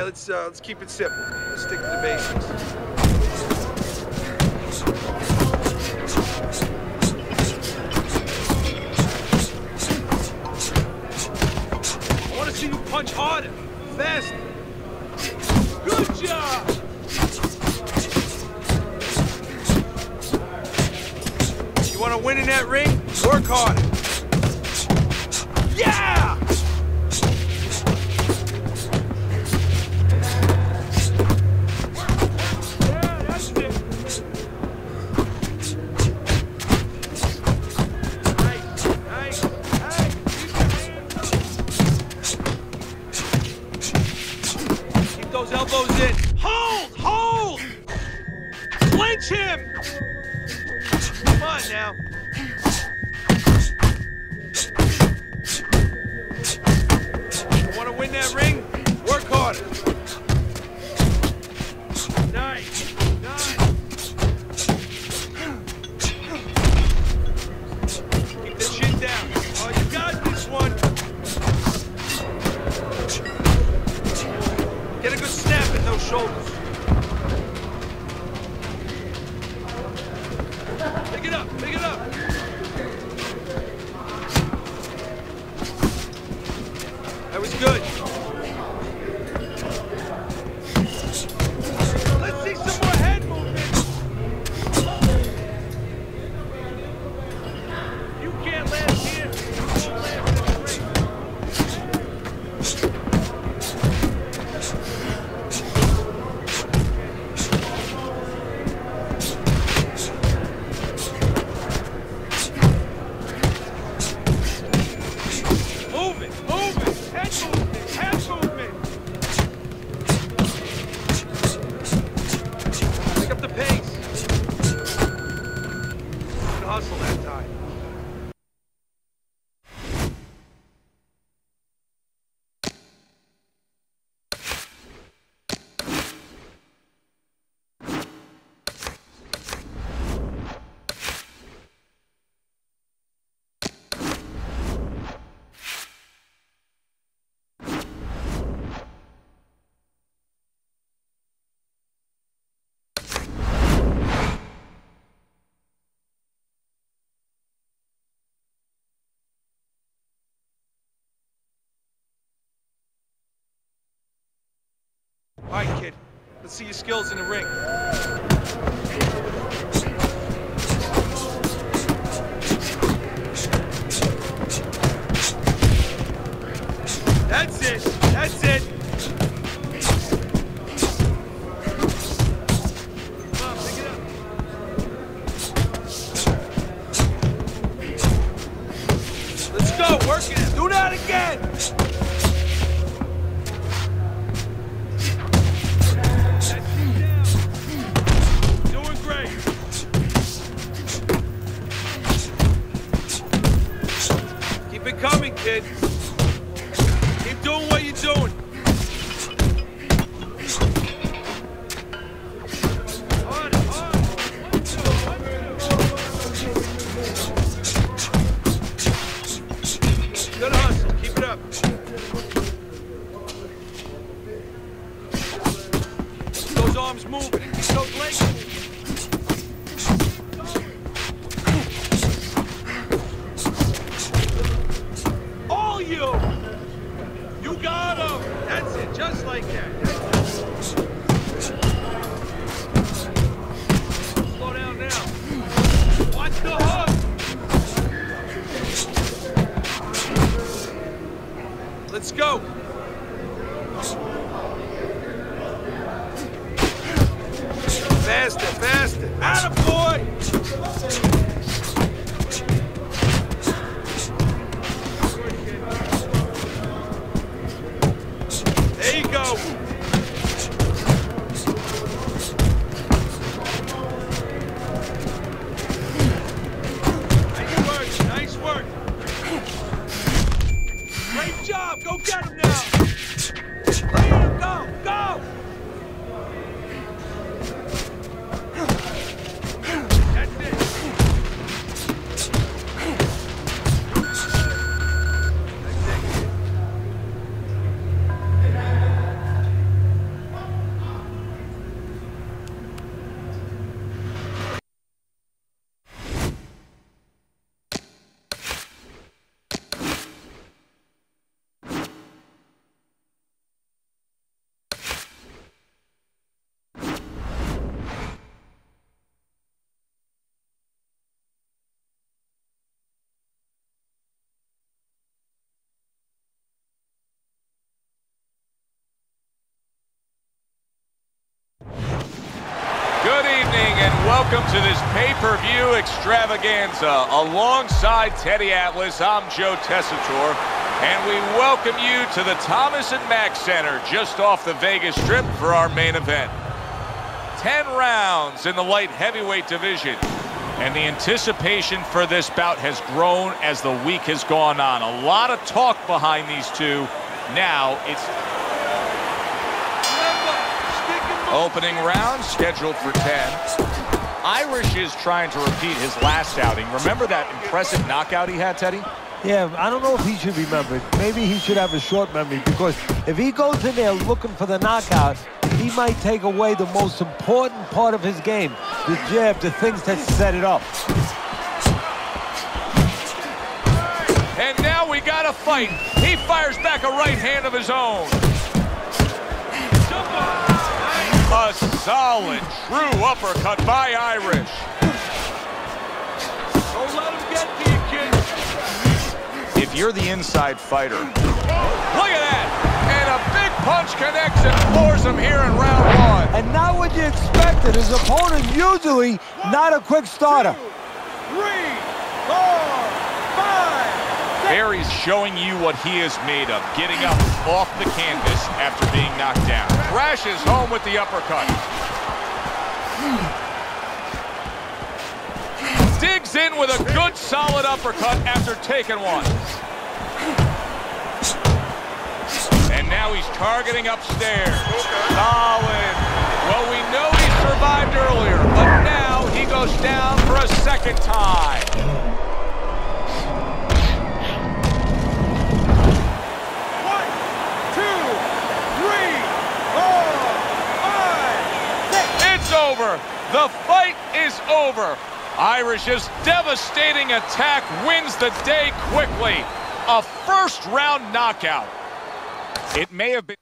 Okay, let's keep it simple. Let's stick to the basics. I want to see you punch harder, faster. Good job! You want to win in that ring? Work harder. Yeah! Yeah, that's it. Nice, nice. Hey, keep your hands up. Keep those elbows in. Hold! Hold! Clinch him! Come on now. You want to win that ring? Work harder. Nice, nice. Keep the chin down. Oh, you got this one. Get a good snap in those shoulders. Pick it up, pick it up. That was good. Let's see some more head movement. You can't last here. You won't last in the ring. Move it, move it. Head movement, head movement. Pick up the pace. Good hustle that time. All right, kid. Let's see your skills in the ring. That's it. That's it. Come on, pick it up. Let's go. Working it. Do that again. Keep it coming, kid. Keep doing what you're doing. Harder, harder. Good hustle. Keep it up. Keep those arms moving. Keep those legs moving. You got him! That's it, just like that. Slow down now. Watch the hook! Let's go! Faster, faster! Attaboy! There you go. Nice work, nice work. Great job, go get him now. And welcome to this pay-per-view extravaganza. Alongside Teddy Atlas, I'm Joe Tessitore, and we welcome you to the Thomas & Mack Center just off the Vegas Strip for our main event. 10 rounds in the light heavyweight division, and the anticipation for this bout has grown as the week has gone on. A lot of talk behind these two. Now it's opening round scheduled for 10. Irish is trying to repeat his last outing. Remember that impressive knockout he had, Teddy? Yeah, I don't know if he should remember it. Maybe he should have a short memory, because if he goes in there looking for the knockout, he might take away the most important part of his game, the jab, the things that set it up. And now we got a fight. He fires back a right hand of his own. A solid, true uppercut by Irish. Don't let him get to you, kid. If you're the inside fighter, look at that! And a big punch connects and floors him here in round one. And not what you expected. His opponent usually not a quick starter. 2, 3, 4, 5. Barry's showing you what he is made of, getting up off the canvas after being knocked down. Crashes home with the uppercut. Digs in with a good solid uppercut after taking one. And now he's targeting upstairs. Solid. Well, we know he survived earlier, but now he goes down for a second time. Over. The fight is over. Irish's devastating attack wins the day quickly. A first-round knockout. It may have been.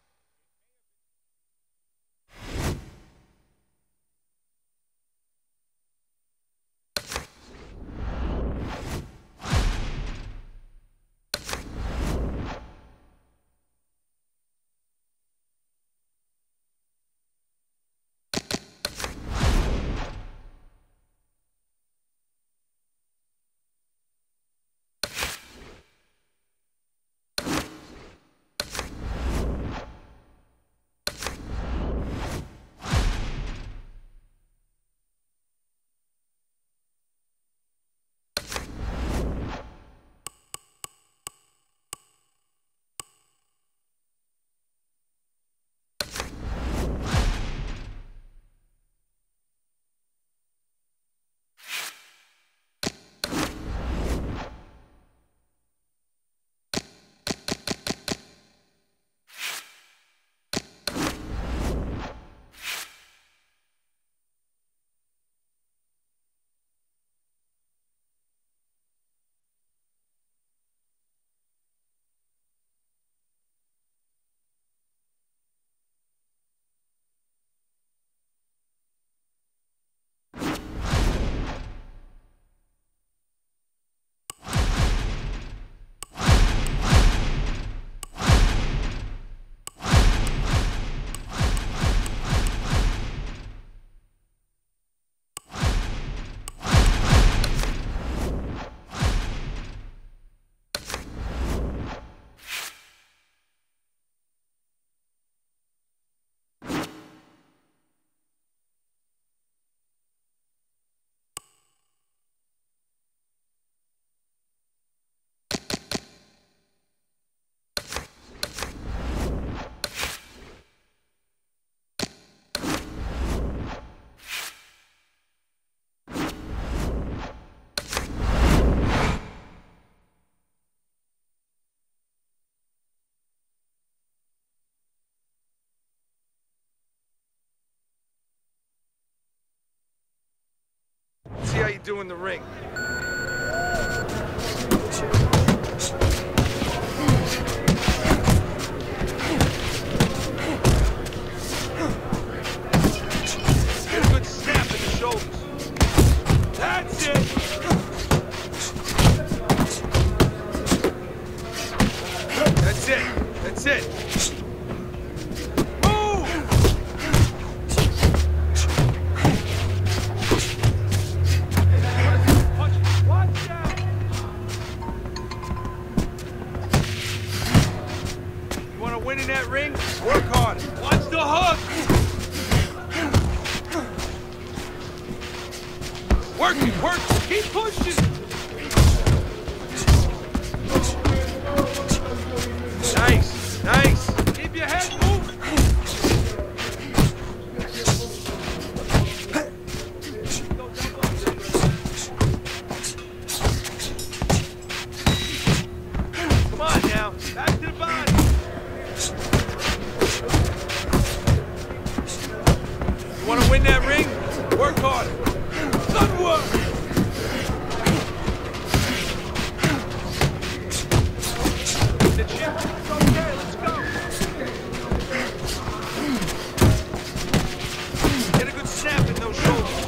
See how you do in the ring. Get a good snap in the shoulders. That's it. That's it. That's it. Work it, work it. Keep pushing. Nice, nice. Keep your head moving. Come on now, back to the body. You want to win that ring? Work harder. Good work. The chip. Okay, let's go. Get a good snap in those shoulders.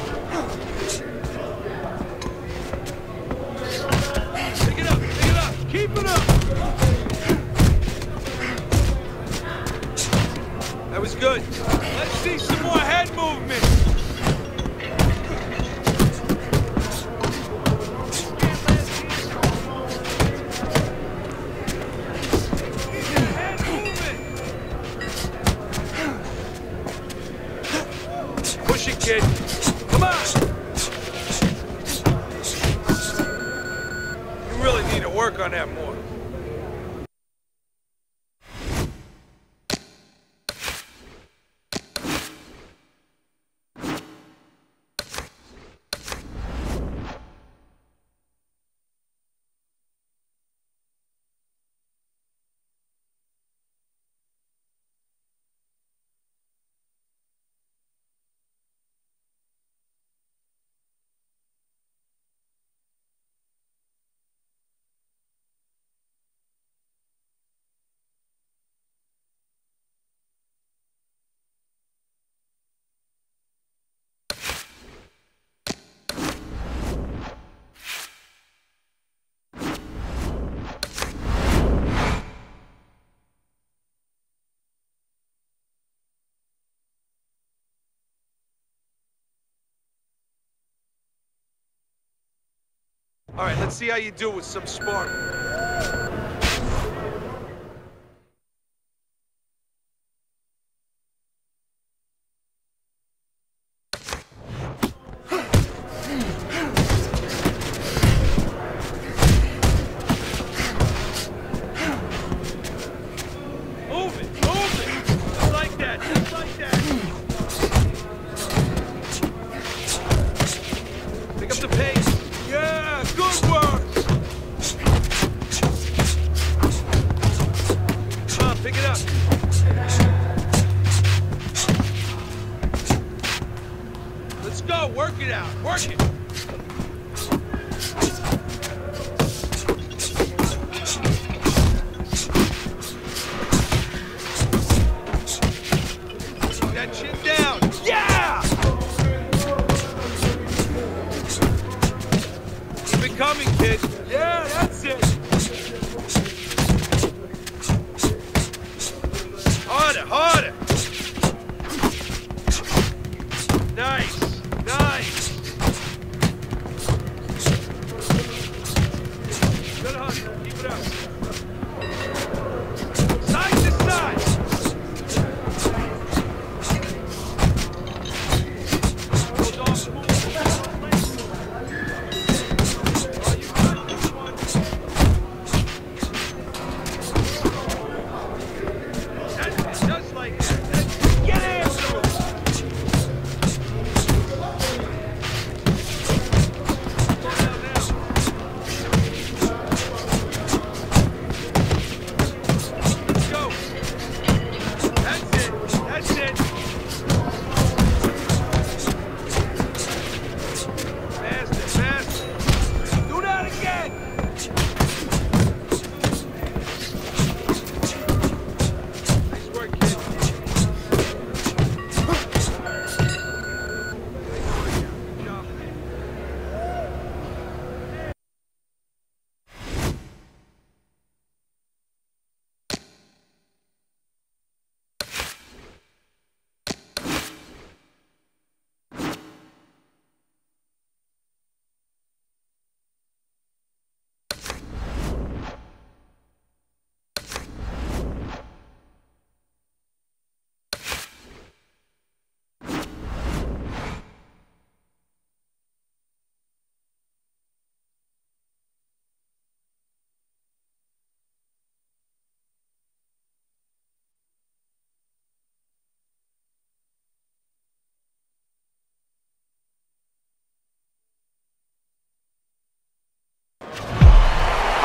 Pick it up, pick it up. Keep it up. That was good. Let's see some more head movement. Push it, kid. Come on. You really need to work on that more. All right, let's see how you do with some sparring. Move it, just like that, just like that. Pick up the pace. Yeah, good work! Come on, pick it up. Let's go, work it out, work it. Keep that chin down. Yeah! Coming, kid. Yeah, that's it. Harder, harder. Nice, nice. Good hustle. Keep it up. Side to side. Bulldog, move.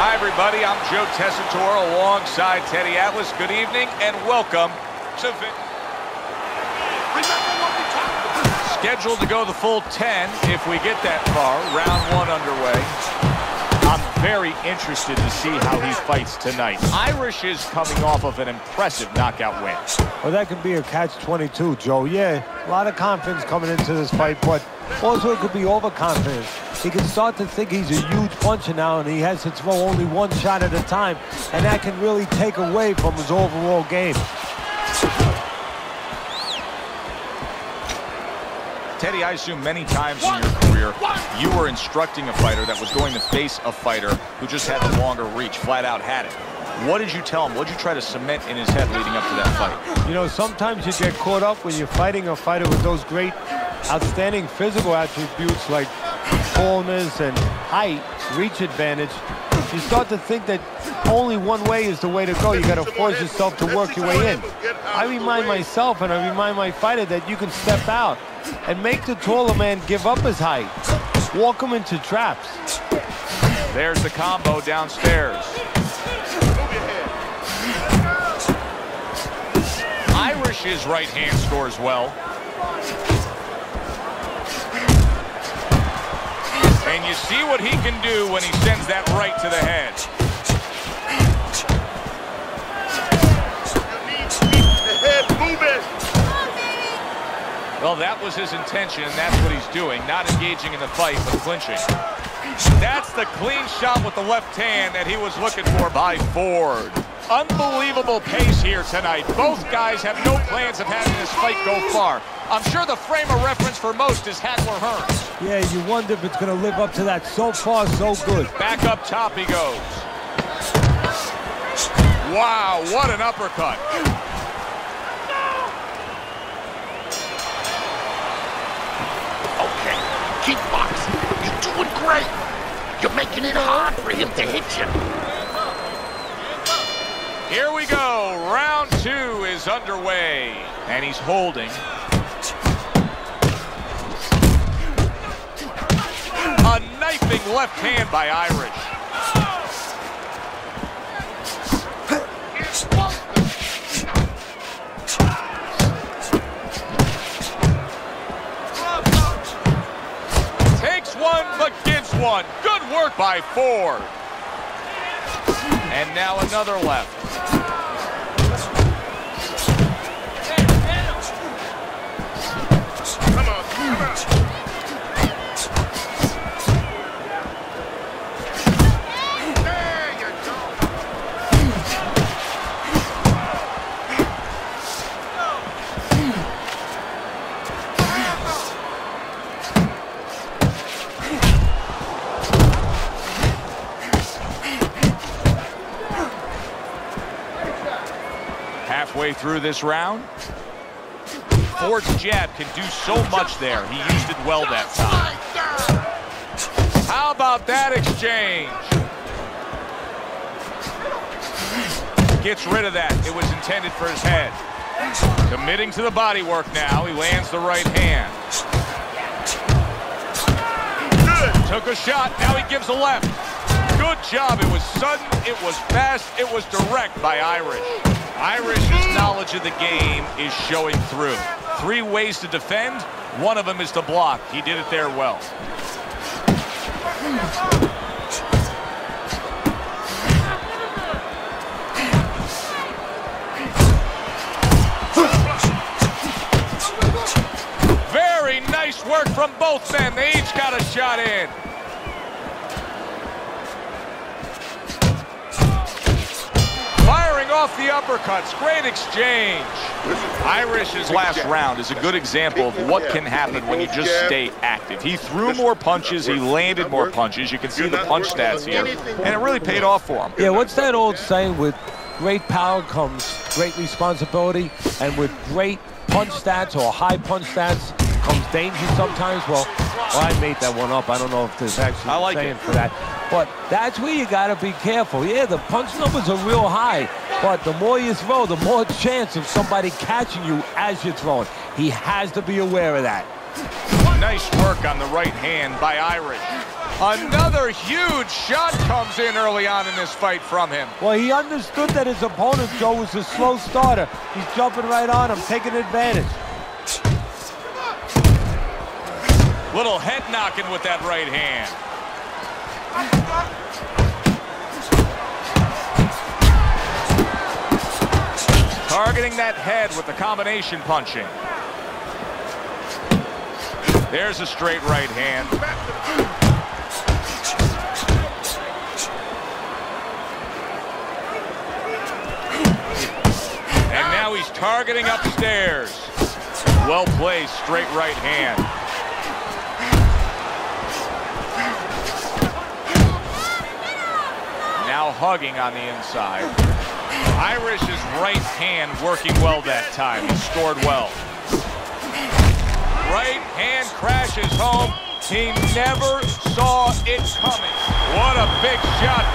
Hi, everybody. I'm Joe Tessitore alongside Teddy Atlas. Good evening and welcome to scheduled to go the full 10 if we get that far. Round 1 underway. I'm very interested to see how he fights tonight. Irish is coming off of an impressive knockout win. Well, that could be a catch-22, Joe. Yeah, a lot of confidence coming into this fight, but also it could be overconfidence. He can start to think he's a huge puncher now, and he has to throw only one shot at a time, and that can really take away from his overall game. Teddy, I assume many times in your career, you were instructing a fighter that was going to face a fighter who just had the longer reach, flat out had it. What did you tell him? What did you try to cement in his head leading up to that fight? You know, sometimes you get caught up when you're fighting a fighter with those great, outstanding physical attributes like tallness and height, reach advantage. You start to think that only one way is the way to go. You got to force yourself to work your way in. I remind myself and I remind my fighter that you can step out and make the taller man give up his height. Walk him into traps. There's the combo downstairs. Irish's right hand scores well. And you see what he can do when he sends that right to the head. Well, that was his intention, and that's what he's doing. Not engaging in the fight, but clinching. That's the clean shot with the left hand that he was looking for by Ford. Unbelievable pace here tonight. Both guys have no plans of having this fight go far. I'm sure the frame of reference for most is Hagler Hearns. Yeah, you wonder if it's going to live up to that. So far, so good. Back up top he goes. Wow, what an uppercut. Okay, keep boxing. You're doing great. You're making it hard for him to hit you. Here we go. Round 2 is underway. And he's holding. A knifing left hand by Irish. Takes one, but gives one. Good work by Ford. And now another left. Come on, come on. Halfway through this round, Ford's jab can do so much there. He used it well that time. How about that exchange? Gets rid of that. It was intended for his head. Committing to the body work now. He lands the right hand. Took a shot. Now he gives a left. Good job. It was sudden. It was fast. It was direct by Irish. Irish's knowledge of the game is showing through. 3 ways to defend. One of them is to block. He did it there well. Very nice work from both men. They each got a shot in. Firing off the uppercuts. Great exchange. Irish's last round is a good example of what can happen when you just stay active. He threw more punches. He landed more punches. You can see the punch stats here. And it really paid off for him. Yeah, what's that old saying? With great power comes great responsibility. And with great punch stats or high punch stats comes danger sometimes. Well, I made that one up. I don't know if there's actually a saying for that. But that's where you got to be careful. Yeah, the punch numbers are real high, but the more you throw, the more chance of somebody catching you as you're throwing. He has to be aware of that. Nice work on the right hand by Irish. Another huge shot comes in early on in this fight from him. Well, he understood that his opponent, Joe, was a slow starter. He's jumping right on him, taking advantage. Little head knocking with that right hand. Targeting that head with the combination punching. There's a straight right hand. And now he's targeting upstairs. Well placed, straight right hand. Now hugging on the inside. Irish's right hand working well that time. He scored well. Right hand crashes home. He never saw it coming. What a big shot.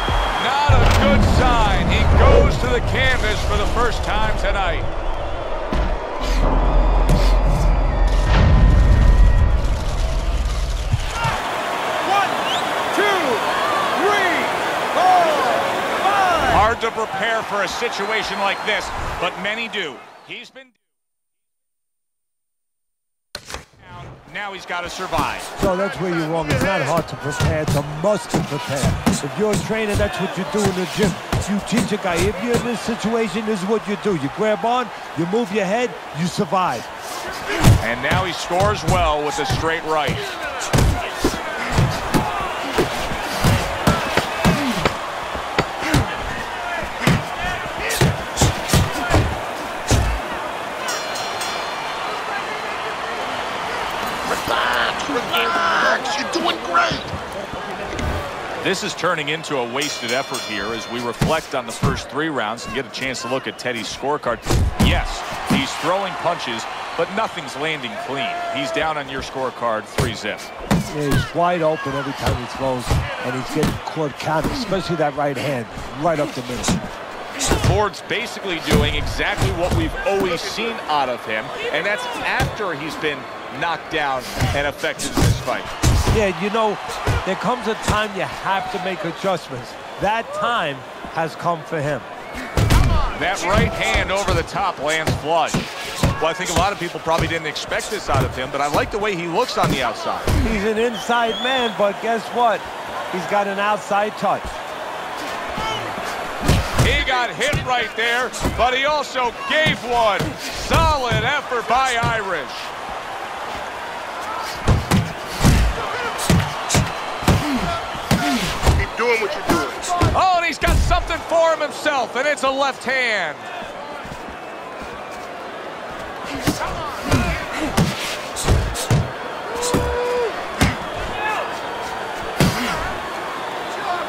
Not a good sign. He goes to the canvas for the first time tonight. Hard to prepare for a situation like this, but many do. He's been down. Now he's got to survive. So that's where you're wrong. It's not hard to prepare. It's a must to prepare. If you're a trainer, that's what you do in the gym. You teach a guy, if you're in this situation, this is what you do. You grab on, you move your head, you survive. And now he scores well with the straight right. Relax, you're doing great. This is turning into a wasted effort here as we reflect on the first 3 rounds and get a chance to look at Teddy's scorecard. Yes, he's throwing punches, but nothing's landing clean. He's down on your scorecard 3-zip. Yeah, he's wide open every time he throws, and he's getting caught counter, especially that right hand, right up the middle. Ford's basically doing exactly what we've always seen out of him, and that's after he's been knocked down and affected in this fight. Yeah, you know, there comes a time you have to make adjustments. That time has come for him. That right hand over the top lands flush. Well, I think a lot of people probably didn't expect this out of him, but I like the way he looks on the outside. He's an inside man, but guess what? He's got an outside touch. He got hit right there, but he also gave one. Solid effort by Irish. Keep doing what you're doing. Oh, and he's got something for him himself, and it's a left hand.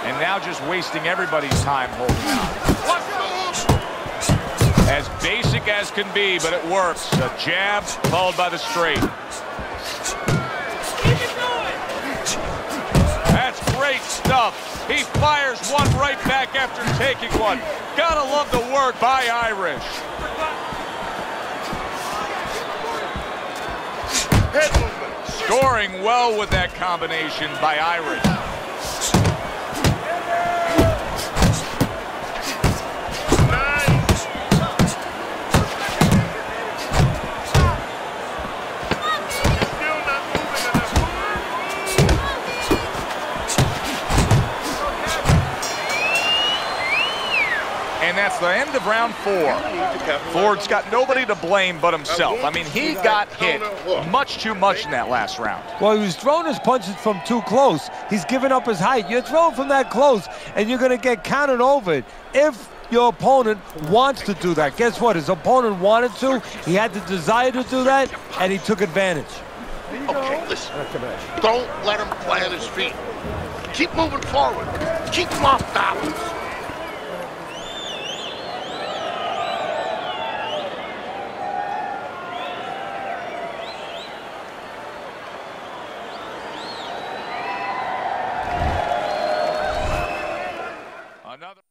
And now just wasting everybody's time holding on. As basic as can be, but it works. A jab followed by the straight. That's great stuff. He fires one right back after taking one. Gotta love the work by Irish. Head movement. Scoring well with that combination by Irish. And that's the end of round 4. Ford's got nobody to blame but himself. I mean, he got hit much too much in that last round. Well, he was throwing his punches from too close. He's giving up his height. You're throwing from that close, and you're going to get counted over it. If your opponent wants to do that, guess what? His opponent wanted to. He had the desire to do that, and he took advantage. Okay, listen. Don't let him plant his feet. Keep moving forward. Keep him off balance. Another.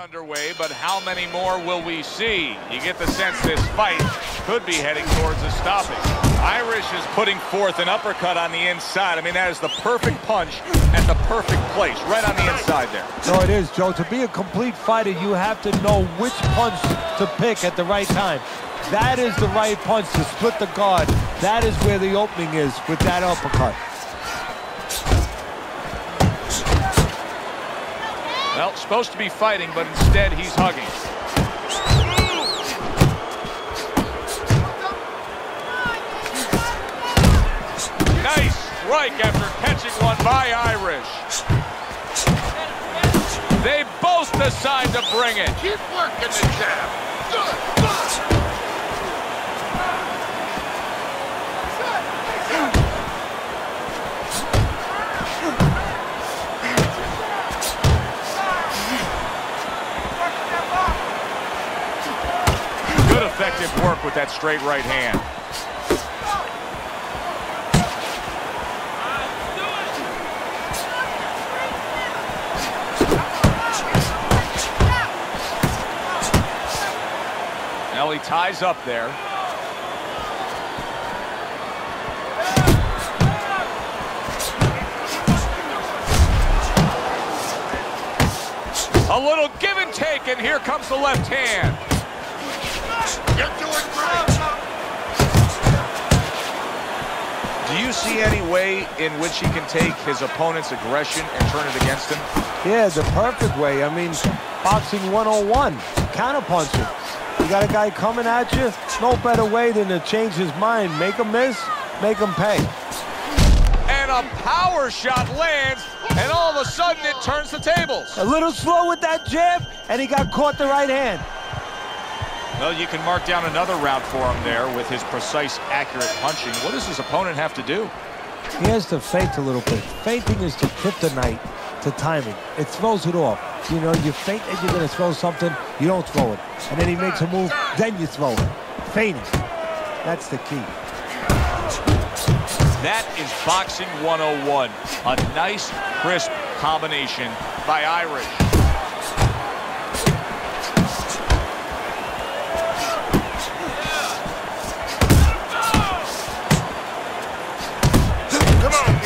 underway, but how many more will we see? You get the sense this fight could be heading towards a stoppage. Irish is putting forth an uppercut on the inside. I mean, that is the perfect punch at the perfect place, right on the inside there. So it is, Joe. To be a complete fighter, you have to know which punch to pick at the right time. That is the right punch to split the guard. That is where the opening is with that uppercut. Well, supposed to be fighting, but instead he's hugging. Nice strike after catching one by Irish. They both decide to bring it. Keep working the jab. Good. Good effective work with that straight right hand. Now he ties up there. A little give and take, and here comes the left hand. You're doing great. Do you see any way in which he can take his opponent's aggression and turn it against him? Yeah, the perfect way. I mean, boxing 101, counterpunching. You got a guy coming at you, no better way than to change his mind. Make him miss, make him pay. And a power shot lands, and all of a sudden it turns the tables. A little slow with that jab, and he got caught the right hand. Well, you can mark down another round for him there with his precise, accurate punching. What does his opponent have to do? He has to feint a little bit. Feinting is the kryptonite to timing. It throws it off. You know, you feint that you're going to throw something, you don't throw it. And then he makes a move, then you throw it. Feinting. That's the key. That is boxing 101. A nice, crisp combination by Irish.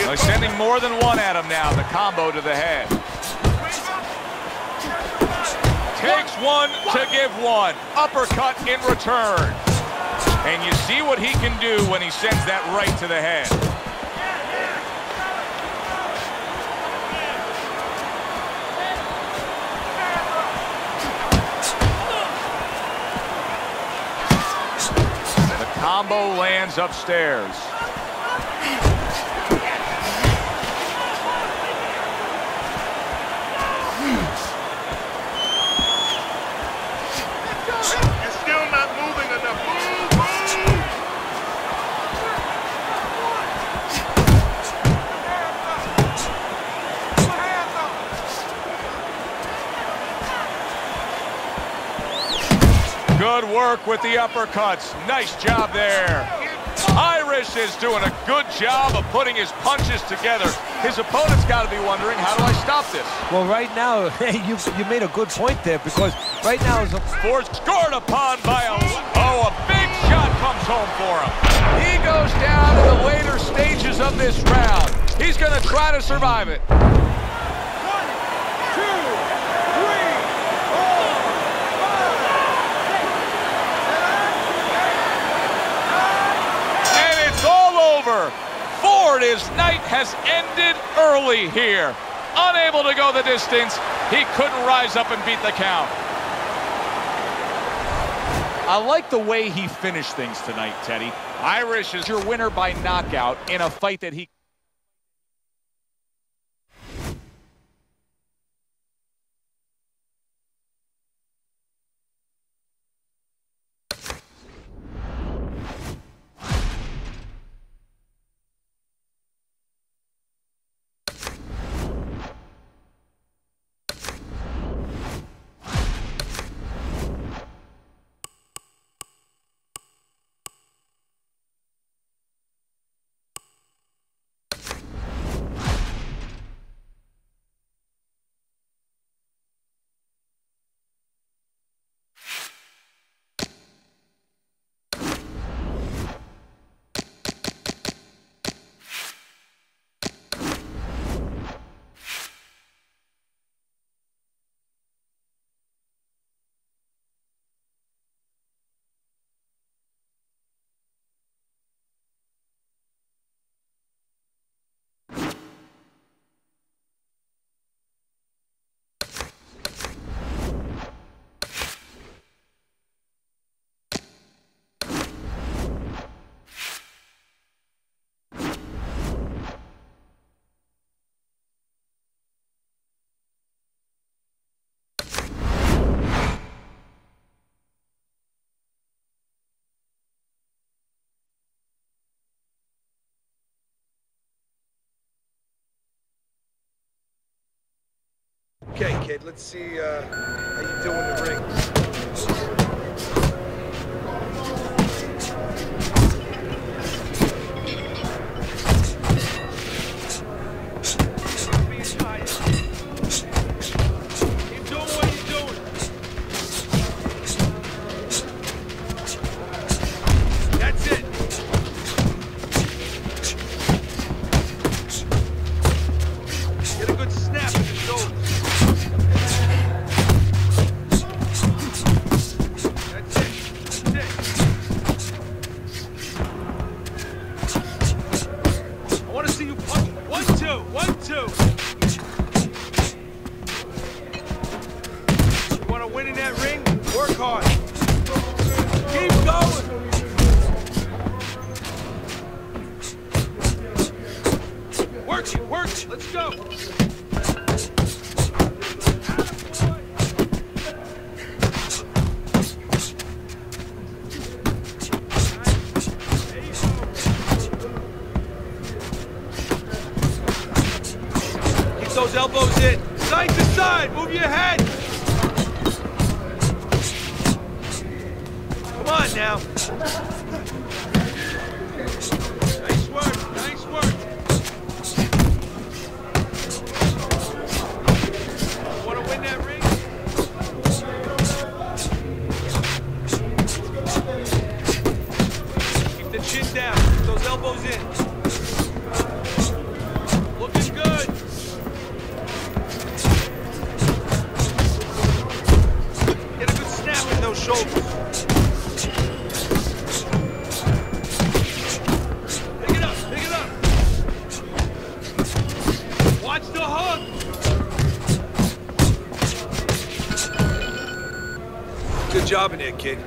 They're sending more than one at him now. The combo to the head. Takes one to give one. Uppercut in return. And you see what he can do when he sends that right to the head. The combo lands upstairs. Good work with the uppercuts. Nice job there. Irish is doing a good job of putting his punches together. His opponent's got to be wondering, how do I stop this? Well, right now, you made a good point there, because right now is a... Ford scored upon by a big shot comes home for him. He goes down in the later stages of this round. He's going to try to survive it. Ford, his night has ended early here. Unable to go the distance, he couldn't rise up and beat the count. I like the way he finished things tonight, Teddy. Irish is your winner by knockout in a fight that he... Okay, kid, let's see how you do in the ring. Work it, let's go. Keep those elbows in. Side to side, move your head. Come on now. Nice work, nice work. Chin down, keep those elbows in. Looking good. Get a good snap in those shoulders. Pick it up, pick it up. Watch the hook. Good job in there, kid.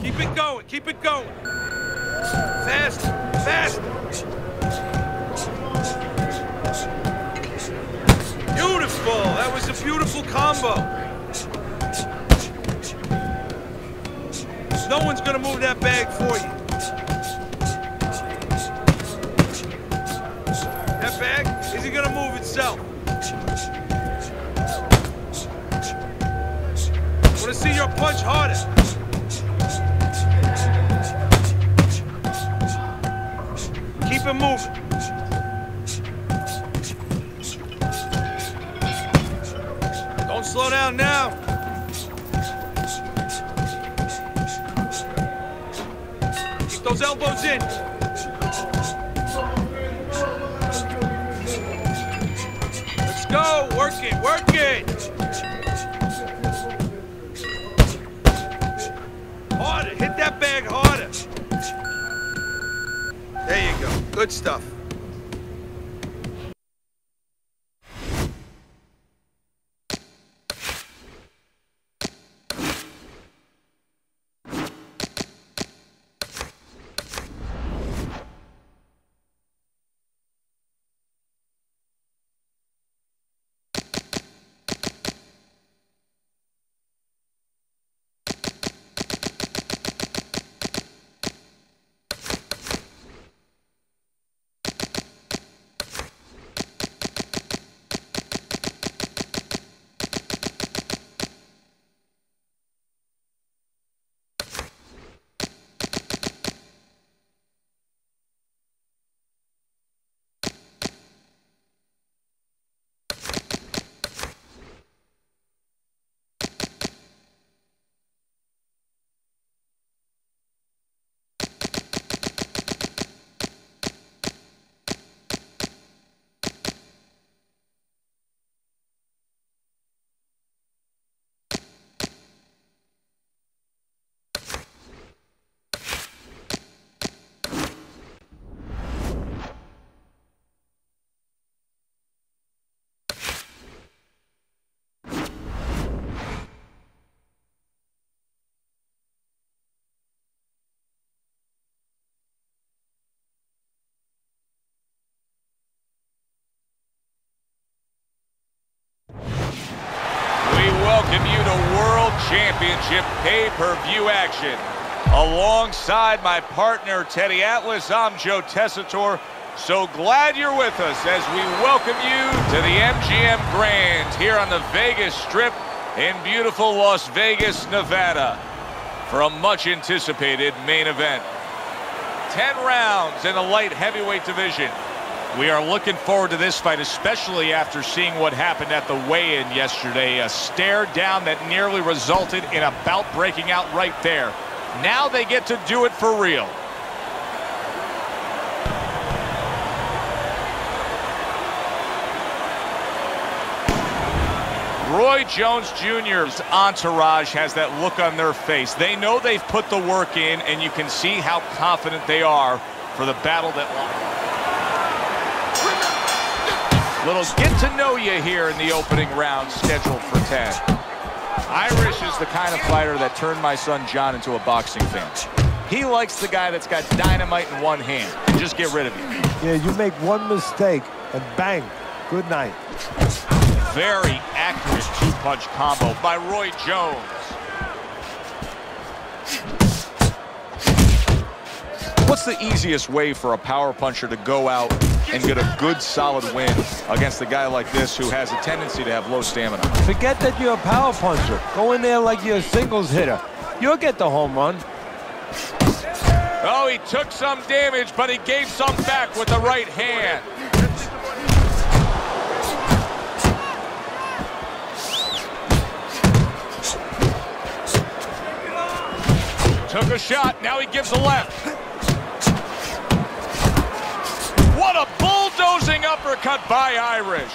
Keep it going, keep it going. Fast, fast. Beautiful, that was a beautiful combo. No one's gonna move that bag for you. That bag isn't gonna move itself. I wanna see your punch harder. Keep it moving. Don't slow down now. Keep those elbows in. Let's go. Work it, work it. Harder. Hit that bag harder. There you go. Good stuff. welcome you to World Championship pay-per-view action. Alongside my partner, Teddy Atlas, I'm Joe Tessitore. So glad you're with us as we welcome you to the MGM Grand here on the Vegas Strip in beautiful Las Vegas, Nevada, for a much-anticipated main event. 10 rounds in the light heavyweight division. We are looking forward to this fight, especially after seeing what happened at the weigh-in yesterday. A stare down that nearly resulted in a bout breaking out right there. Now they get to do it for real. Roy Jones Jr.'s entourage has that look on their face. They know they've put the work in, and you can see how confident they are for the battle that lies. Little get-to-know-you here in the opening round scheduled for 10. Irish is the kind of fighter that turned my son John into a boxing fan. He likes the guy that's got dynamite in one hand and just get rid of you. Yeah, you make one mistake and bang, good night. Very accurate two-punch combo by Roy Jones. What's the easiest way for a power puncher to go out and get a good, solid win against a guy like this who has a tendency to have low stamina? Forget that you're a power puncher. Go in there like you're a singles hitter. You'll get the home run. Oh, he took some damage, but he gave some back with the right hand. Took a shot, now he gives a left. What a bulldozing uppercut by Irish.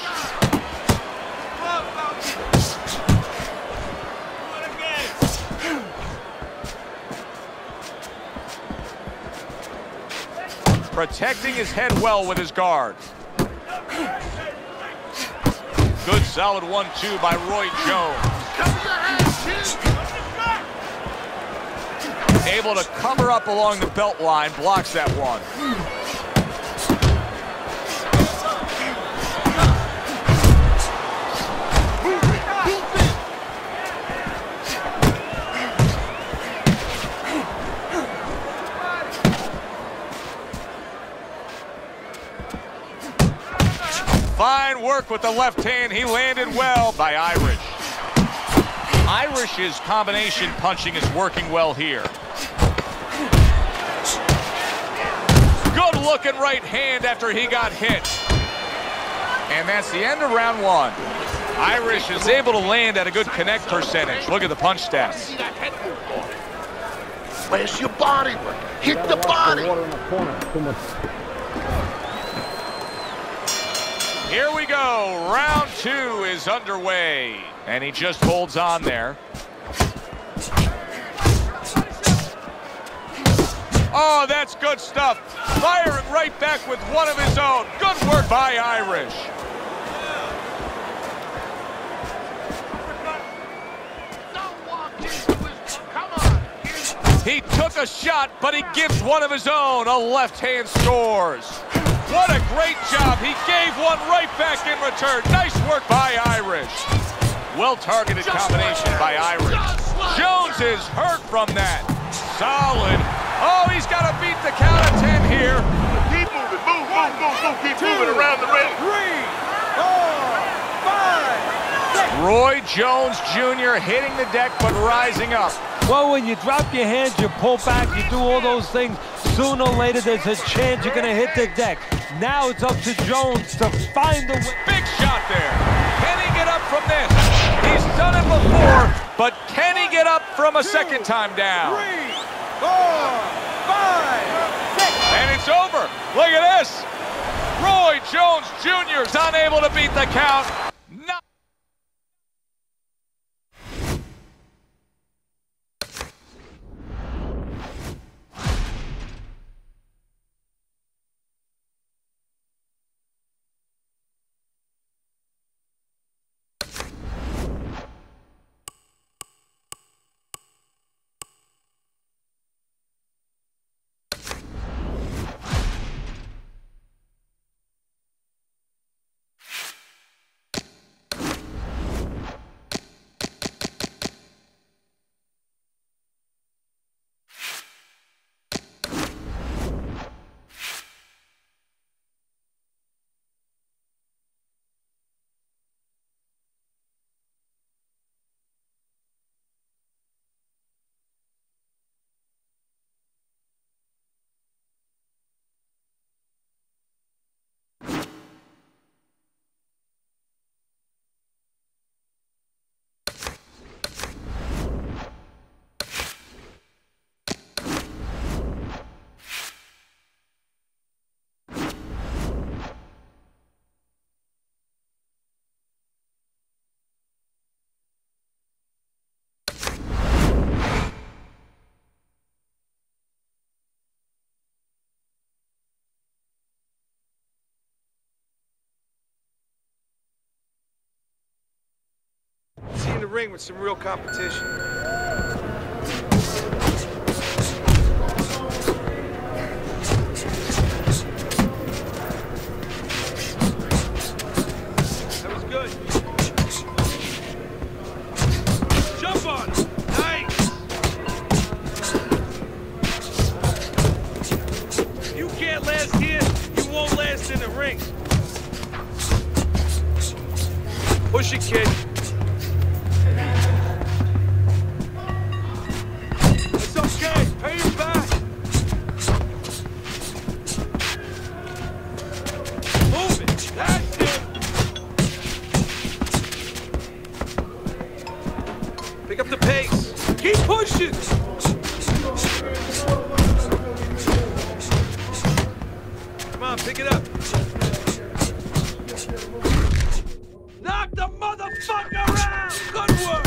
Protecting his head well with his guard. Good solid 1-2 by Roy Jones. Able to cover up along the belt line, blocks that one. Fine work with the left hand. He landed well by Irish. Irish's combination punching is working well here. Good looking right hand after he got hit. And that's the end of round one. Irish is able to land at a good connect percentage. Look at the punch stats. Where's your body? Hit the body. Here we go. Round two is underway. And he just holds on there. Oh, that's good stuff. Firing right back with one of his own. Good work by Irish. He took a shot, but he gives one of his own. A left hand scores. What a great job. He gave one right back in return. Nice work by Irish. Well-targeted combination by Irish. Jones is hurt from that. Solid. Oh, he's got to beat the count of 10 here. Keep moving, move, keep moving around the ring. 3, 4, 5, 6. Roy Jones Jr. hitting the deck but rising up. Well, when you drop your hands, you pull back, you do all those things, sooner or later there's a chance you're going to hit the deck. Now it's up to Jones to find the way. Big shot there. Can he get up from this? He's done it before, but can he get up from a second time down? 3, 4, 5, 6. And it's over. Look at this. Roy Jones Jr. is unable to beat the count. No. in the ring with some real competition. That was good. Jump on him. Nice. If you can't last here, you won't last in the ring. Push it, kid. It's okay. Pay your back. Move it. That's it. Pick up the pace. Keep pushing. Come on, pick it up. Knock the motherfucker out! Good work!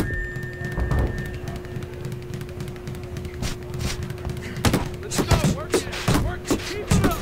Let's go, work it, work it, keep it up!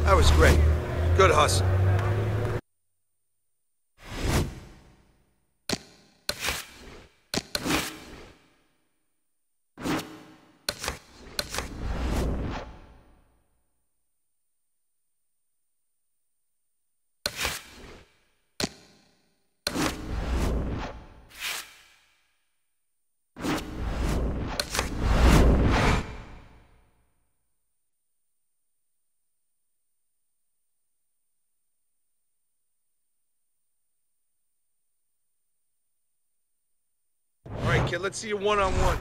That was great. Good hustle. All right, kid, let's see you one-on-one.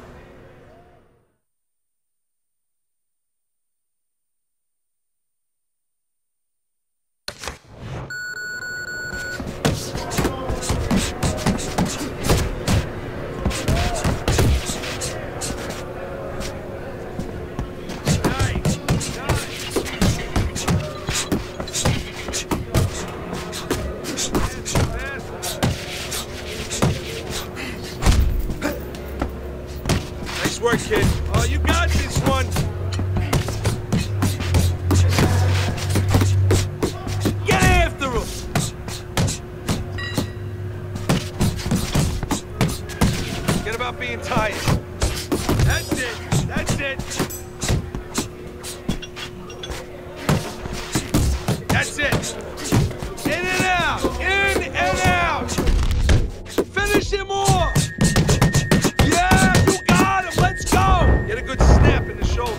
Nice work, kid. Oh, you got this one. Get after him. Forget about being tired. That's it. That's it. That's it. In and out. In and out. Finish him off. Get a good snap in the shoulders.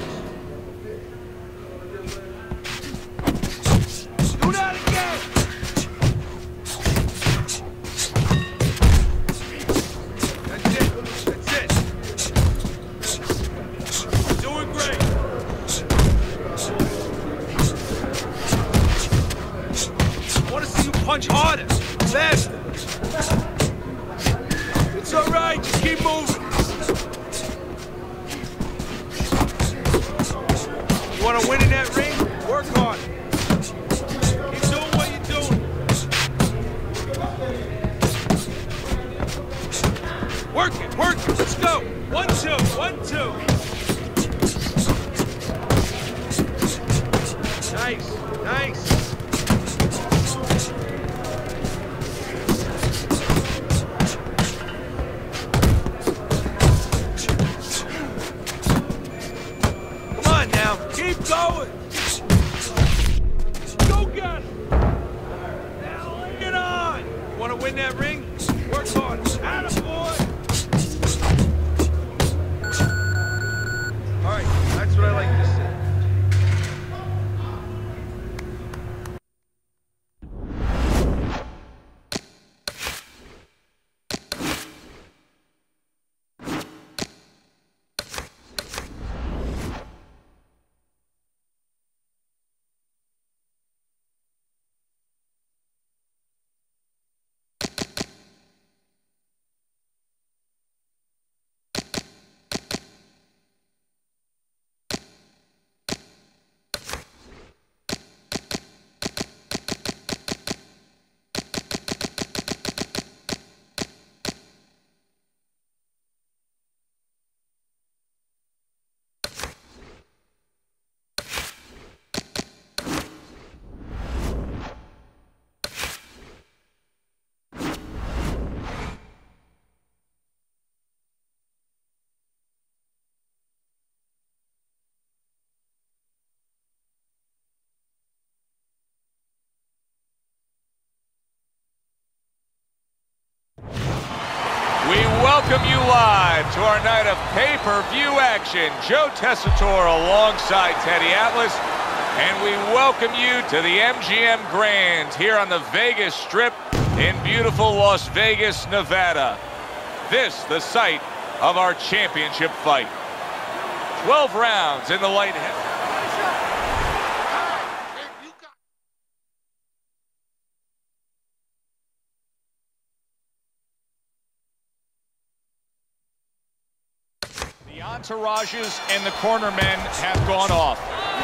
Do that again. That's it. That's it. Doing great. I want to see you punch harder, faster. It's all right. Just keep moving. You want to win in that ring? Work hard. Keep doing what you're doing. Work it, work it. Let's go. 1-2, 1-2. Nice, nice. Keep going! Go get him! Now lay it on! You want to win that ring? Work on. Attaboy. All right, that's what I like to see. We welcome you live to our night of pay-per-view action. Joe Tessitore alongside Teddy Atlas. And we welcome you to the MGM Grand here on the Vegas Strip in beautiful Las Vegas, Nevada. This, the site of our championship fight. 12 rounds in the light heavy. The entourages and the cornermen have gone off.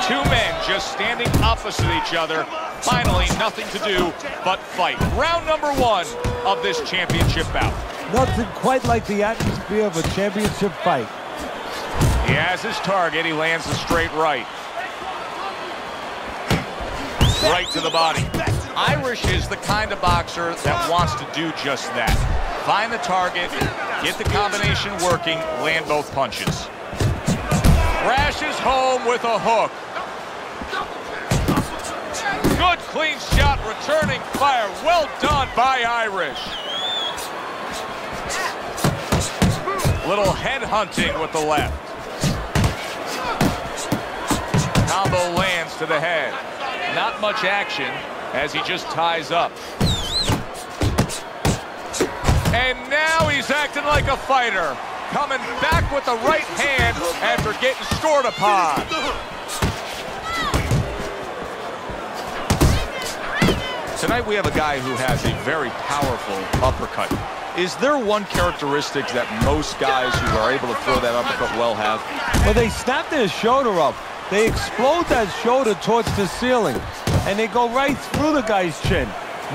Two men just standing opposite each other. Finally, nothing to do but fight. Round number one of this championship bout. Nothing quite like the atmosphere of a championship fight. He has his target. He lands a straight right. Right to the body. Irish is the kind of boxer that wants to do just that. Find the target, get the combination working, land both punches. Crashes home with a hook. Good clean shot, returning fire. Well done by Irish. Little head hunting with the left. Combo lands to the head. Not much action as he just ties up. And now he's acting like a fighter. Coming back with the right hand after getting scored upon. Tonight we have a guy who has a very powerful uppercut. Is there one characteristic that most guys who are able to throw that uppercut well have? Well, they snap their shoulder up. They explode that shoulder towards the ceiling. And they go right through the guy's chin.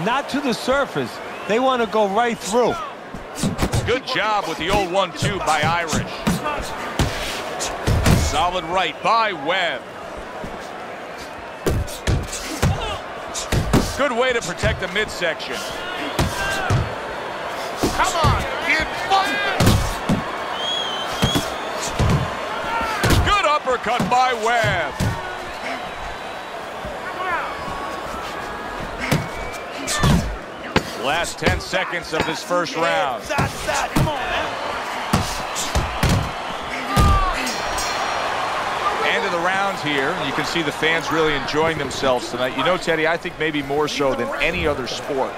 Not to the surface. They want to go right through. Good job with the old 1-2 by Irish. Solid right by Webb. Good way to protect the midsection. Come on, kid, fight this! Good uppercut by Webb. Last 10 seconds of this first round. Side to side, come on, man. End of the round here. You can see the fans really enjoying themselves tonight. You know, Teddy, I think maybe more so than any other sport,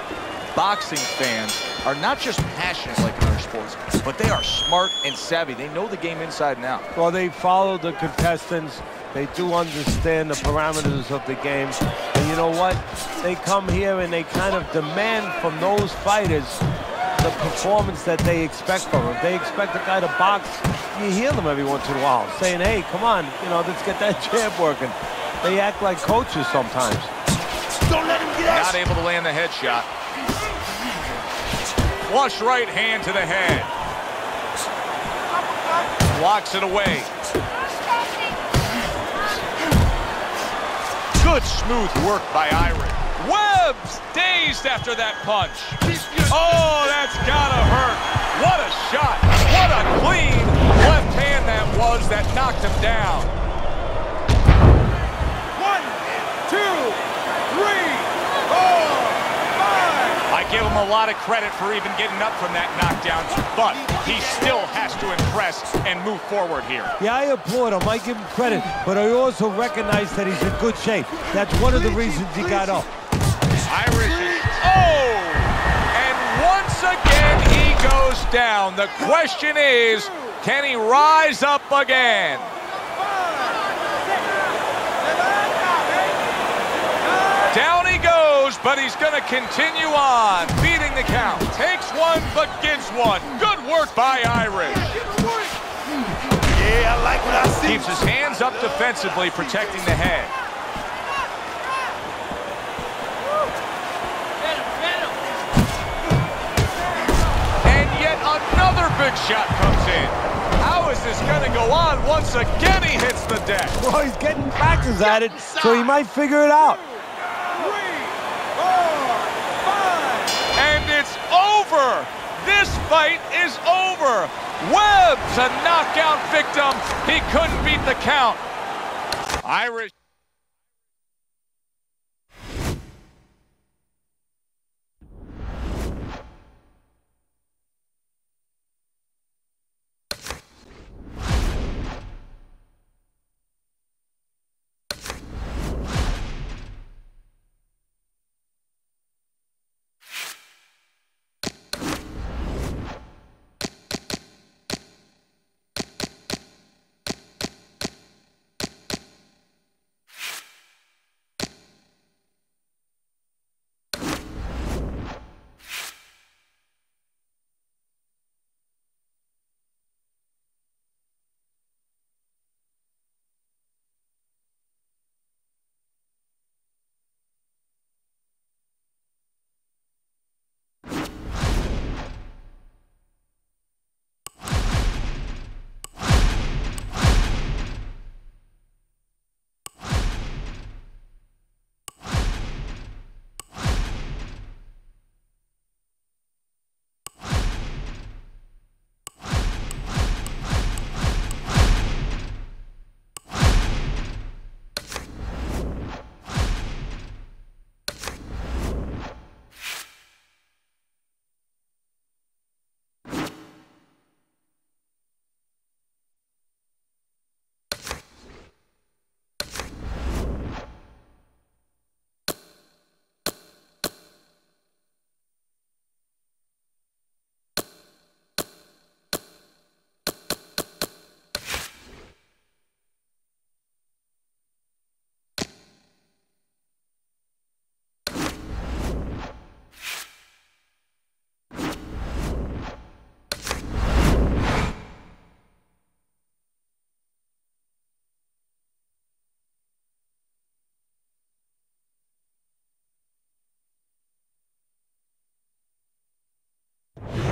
boxing fans are not just passionate like in other sports, but they are smart and savvy. They know the game inside and out. Well, they follow the contestants. They do understand the parameters of the game. And you know what? They come here and they kind of demand from those fighters the performance that they expect from them. If they expect a guy to box, you hear them every once in a while saying, hey, come on, you know, let's get that jab working. They act like coaches sometimes. Don't let him get out. Not able to land the headshot. Flush right hand to the head. Blocks it away. Good smooth work by Irish. Webb's dazed after that punch. Oh, that's gotta hurt. What a shot. What a clean left hand that was that knocked him down. 1, 2, 3, 4, 5. I give him a lot of credit for even getting up from that knockdown, but he still has to impress and move forward here. Yeah, I applaud him. I give him credit, but I also recognize that he's in good shape. That's one of the reasons he got up. Irish is, oh! And once again, he goes down. The question is, can he rise up again? Down he goes, but he's going to continue on, beating the count. Takes one, but gives one. Good work by Irish. Yeah, I like what I see. Keeps his hands up defensively, protecting the head. And yet another big shot comes in. How is this going to go on? Once again, he hits the deck. Well, he's getting practice at it, so he might figure it out. 3, 4, 5. And it's over. This fight is over. Webb's a knockout victim. He couldn't beat the count. Irish.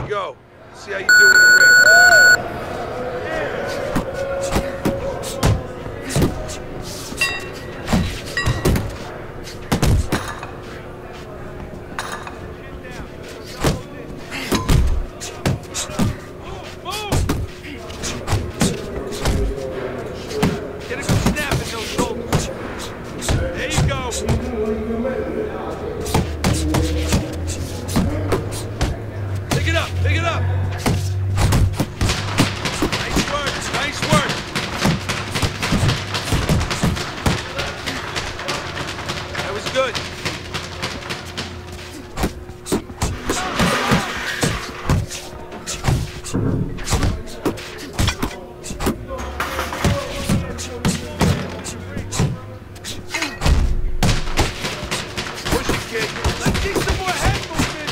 Go. See how you do in the ring. Get a good snap in those shoulders. There you go. Pick it up. Nice work. That was good. Push it, kid. Let's see some more head movement.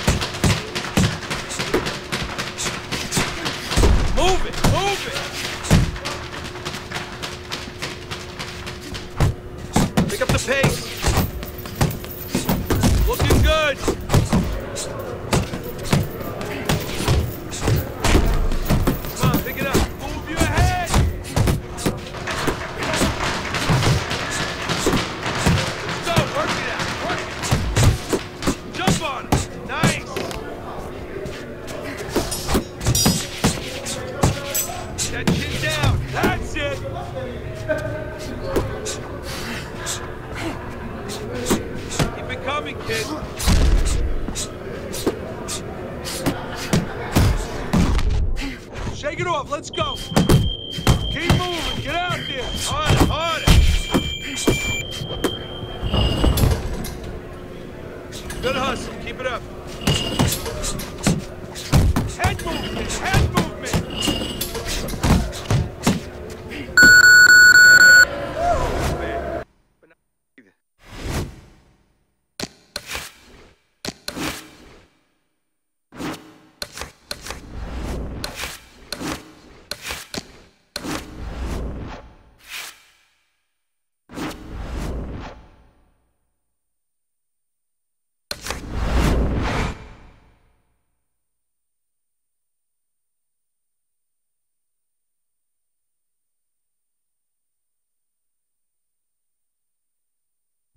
Shake it off. Let's go. Keep moving. Get out there. Harder, harder. Good hustle. Keep it up. Head movement. Head movement.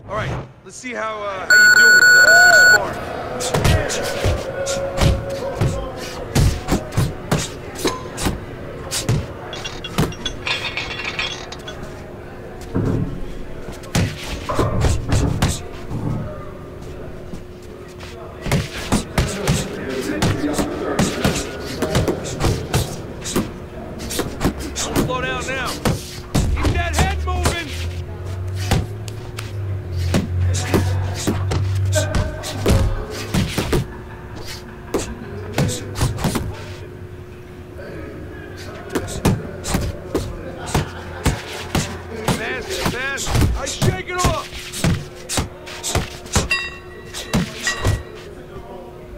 All right, let's see how you do with some sparring. Don't slow down now. Keep that head moving.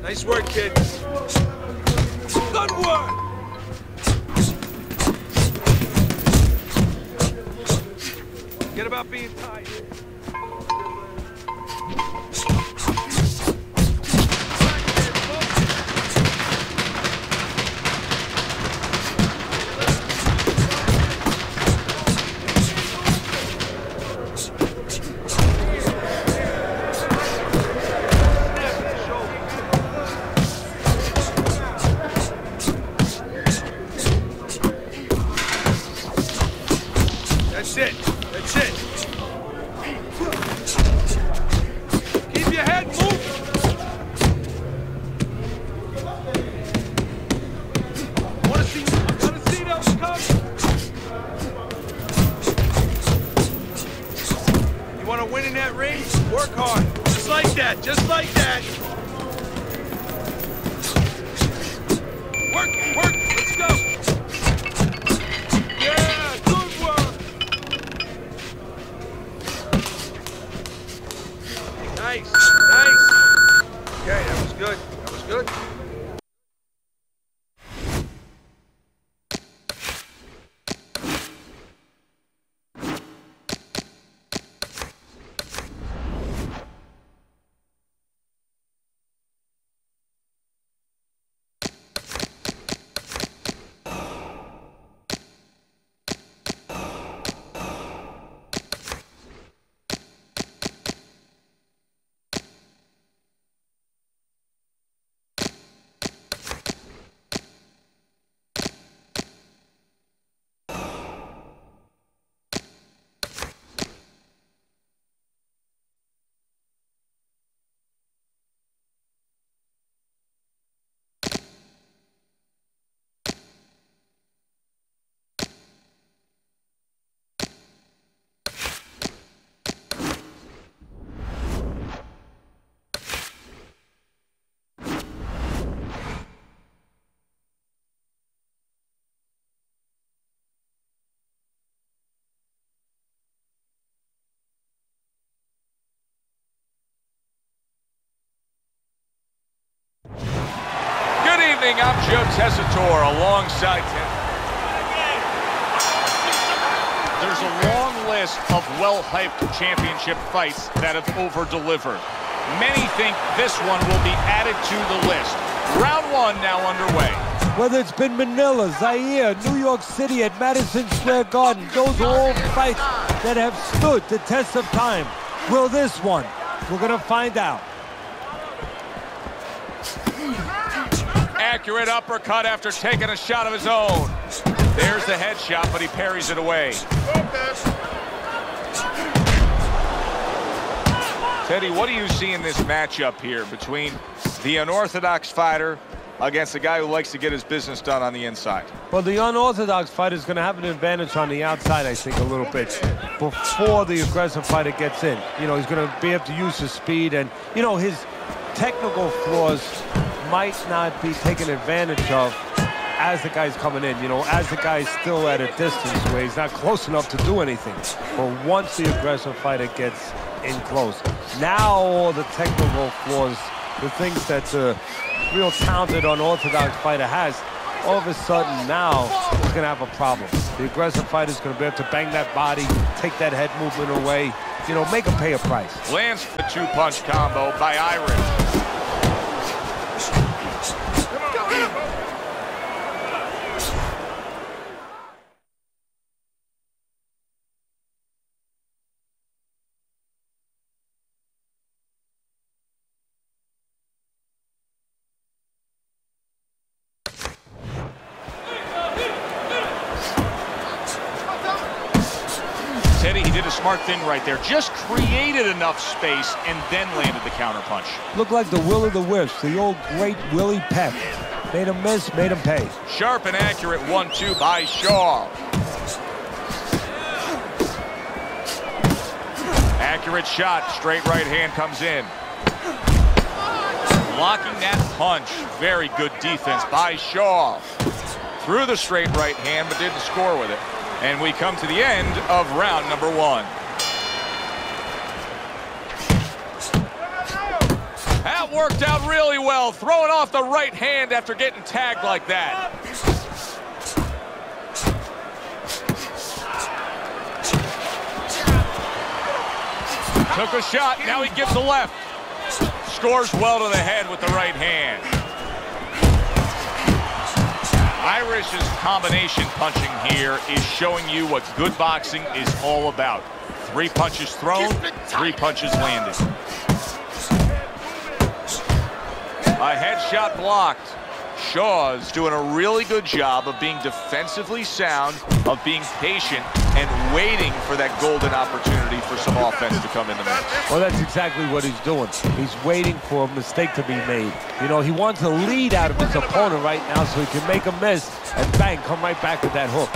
Nice work, kid. Good work! Forget about being tight. That's it. That's it. Keep your head moving. I want to see those come. You want to win in that ring? Work hard. Just like that. Just like that. Work. Work. Let's go. Yeah. Good work. Nice, nice. Okay, that was good. That was good. I'm Joe Tessitore alongside Ted. There's a long list of well-hyped championship fights that have over-delivered. Many think this one will be added to the list. Round one now underway. Whether it's been Manila, Zaire, New York City, at Madison Square Garden, those are all fights that have stood the test of time. Will this one? We're going to find out. Accurate uppercut after taking a shot of his own. There's the headshot, but he parries it away. Teddy, what do you see in this matchup here between the unorthodox fighter against a guy who likes to get his business done on the inside. Well, the unorthodox fighter is going to have an advantage on the outside, I think, a little bit before the aggressive fighter gets in. You know, he's going to be able to use his speed, and, you know, his technical flaws might not be taken advantage of as the guy's coming in, you know, as the guy's still at a distance where he's not close enough to do anything. But once the aggressive fighter gets in close, now all the technical flaws, the things that the real talented unorthodox fighter has, all of a sudden now he's going to have a problem. The aggressive fighter is going to be able to bang that body, take that head movement away, you know, make him pay a price. Lands the two-punch combo by Irish. Teddy, he did a smart thing right there. Just created enough space and then landed the counterpunch. Looked like the will of the wisps, the old great Willie Peck. Made him miss, made him pay. Sharp and accurate 1-2 by Shaw. Accurate shot, straight right hand comes in. Blocking that punch. Very good defense by Shaw. Threw the straight right hand, but didn't score with it. And we come to the end of round number 1. That worked out really well, throwing off the right hand after getting tagged like that. Took a shot, now he gives the left. Scores well to the head with the right hand. Irish's combination punching here is showing you what good boxing is all about. 3 punches thrown, 3 punches landed. A headshot blocked. Shaw's doing a really good job of being defensively sound, of being patient, and waiting for that golden opportunity for some offense to come in the mix. Well, that's exactly what he's doing. He's waiting for a mistake to be made. You know, he wants a lead out of his opponent right now so he can make a miss and bang, come right back with that hook.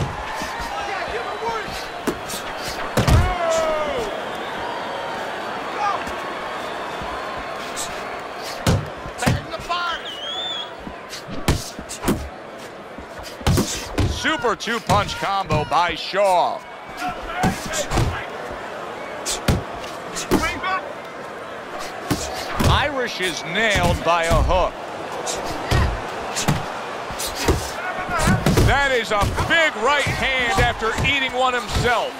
Super 2-punch combo by Shaw. Irish is nailed by a hook. That is a big right hand after eating one himself.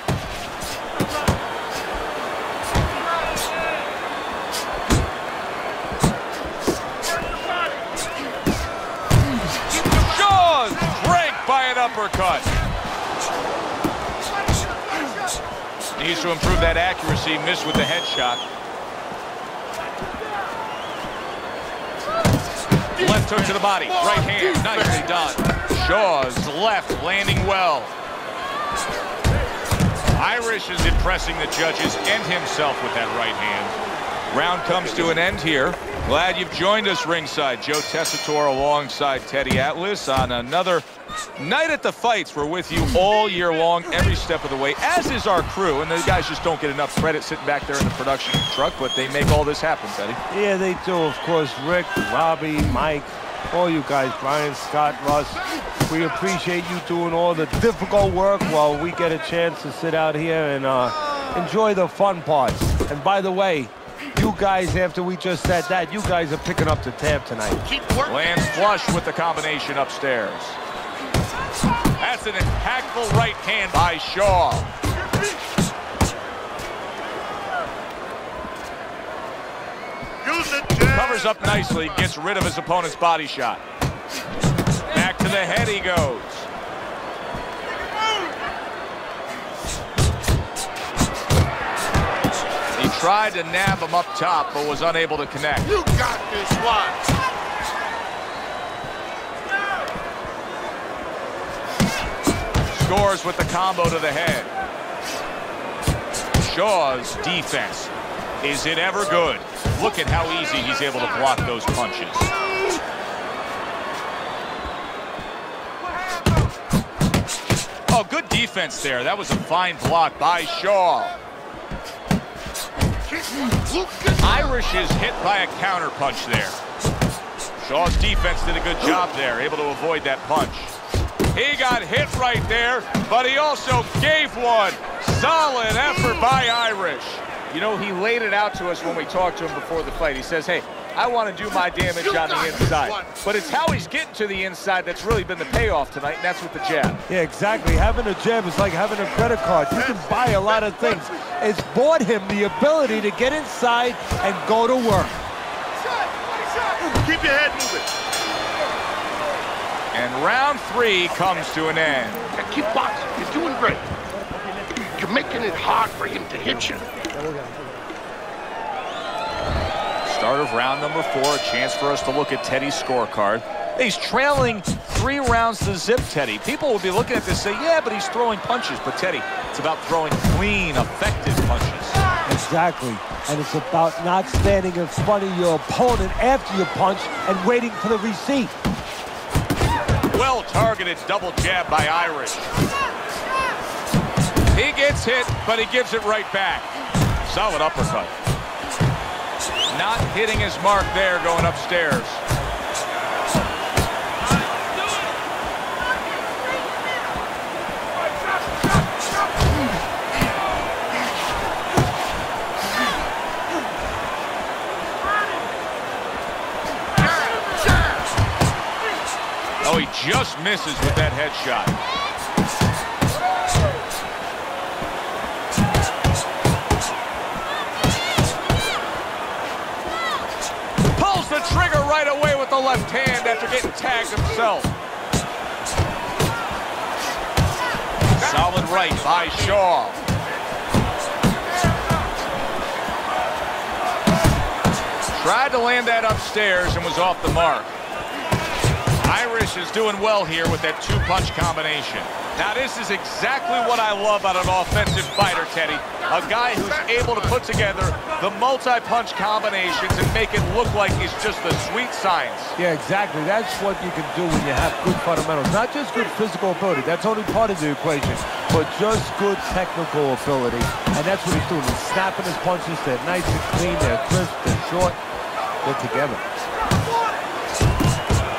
Shaw's dranked by an uppercut. Needs to improve that accuracy. Missed with the headshot. Left hook to the body. Right hand. Nicely done. Shaw's left landing well. Irish is impressing the judges and himself with that right hand. Round comes to an end here. Glad you've joined us ringside. Joe Tessitore alongside Teddy Atlas on another night at the fights. We're with you all year long, every step of the way, as is our crew. And the guys just don't get enough credit sitting back there in the production truck, but they make all this happen, Teddy. Yeah, they do. Of course, Rick, Robbie, Mike, all you guys, Brian, Scott, Russ. We appreciate you doing all the difficult work while we get a chance to sit out here and enjoy the fun parts. And by the way, you guys, after we just said that, you guys are picking up the tab tonight. Lands flush with the combination upstairs. That's an impactful right hand by Shaw. Covers up nicely, gets rid of his opponent's body shot. Back to the head he goes. He tried to nab him up top, but was unable to connect. You got this one. Scores with the combo to the head. Shaw's defense. Is it ever good? Look at how easy he's able to block those punches. Oh, good defense there. That was a fine block by Shaw. Irish is hit by a counter punch there. Shaw's defense did a good job there, able to avoid that punch. He got hit right there, but he also gave one. Solid effort by Irish. You know, he laid it out to us when we talked to him before the fight. He says, hey, I want to do my damage on the inside. But it's how he's getting to the inside that's really been the payoff tonight, and that's with the jab. Yeah, exactly. Having a jab is like having a credit card. You can buy a lot of things. It's bought him the ability to get inside and go to work. Keep your head moving. And round 3 comes to an end. Now keep boxing. You're doing great. You're making it hard for him to hit you. Start of round number 4, a chance for us to look at Teddy's scorecard. He's trailing 3 rounds to zip, Teddy. People will be looking at this and say, yeah, but he's throwing punches. But Teddy, it's about throwing clean, effective punches. Exactly. And it's about not standing in front of your opponent after you punch and waiting for the receipt. Well-targeted double jab by Irish. He gets hit, but he gives it right back. Solid uppercut. Not hitting his mark there going upstairs. Oh, he just misses with that headshot. Pulls the trigger right away with the left hand after getting tagged himself. Solid right by Shaw. Tried to land that upstairs and was off the mark. Irish is doing well here with that 2-punch combination. Now, this is exactly what I love out of an offensive fighter, Teddy. A guy who's able to put together the multi-punch combinations and make it look like it's just the sweet science. Yeah, exactly. That's what you can do when you have good fundamentals. Not just good physical ability. That's only part of the equation. But just good technical ability. And that's what he's doing. He's snapping his punches. They're nice and clean. They're crisp. They're short. They're together.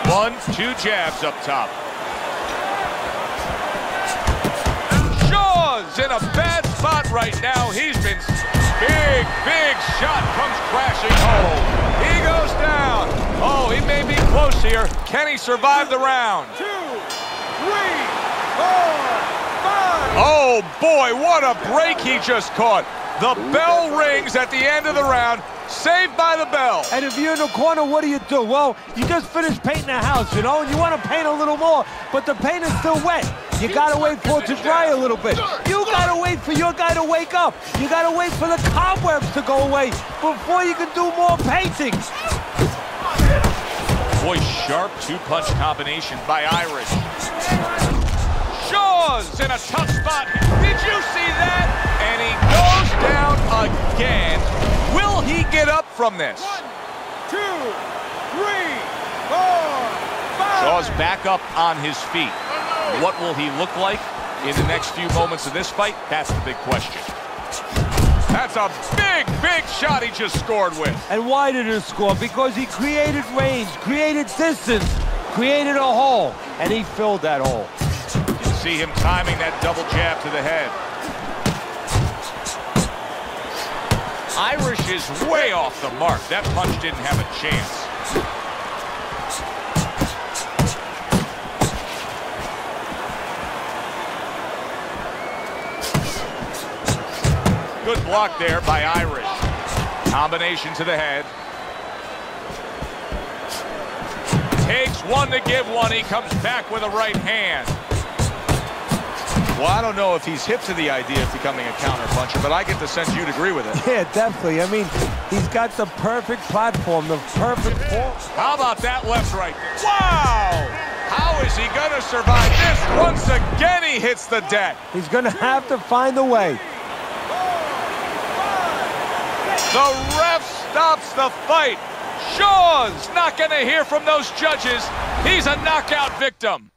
1-2 jabs up top. Shaw's in a bad spot right now. He's been big shot comes crashing home. He goes down. Oh, he may be close here. Can he survive the round? 2, 3, 4, 5. Oh boy, what a break he just caught. The bell rings at the end of the round. Saved by the bell. And if you're in the corner, what do? Well, you just finished painting a house, you know, and you want to paint a little more, but the paint is still wet. You got to wait for it to dry a little bit. You got to wait for your guy to wake up. You got to wait for the cobwebs to go away before you can do more painting. Boy, sharp 2-punch combination by Irish. Shaw's in a tough spot. Did you see that? And he goes down again. Will he get up from this? 1, 2, 3, 4, 5. Shaw's back up on his feet. What will he look like in the next few moments of this fight? That's the big question. That's a big shot he just scored with. And why did he score? Because he created range, created distance, created a hole, and he filled that hole. You see him timing that double jab to the head. Irish is way off the mark. That punch didn't have a chance. Good block there by Irish. Combination to the head. Takes one to give one. He comes back with a right hand. Well, I don't know if he's hip to the idea of becoming a counter-puncher, but I get the sense you'd agree with it. Yeah, definitely. I mean, he's got the perfect platform, the perfect form. How about that left right? Wow! How is he going to survive this? Once again, he hits the deck. He's going to have to find a way. The ref stops the fight. Shaw's not going to hear from those judges. He's a knockout victim.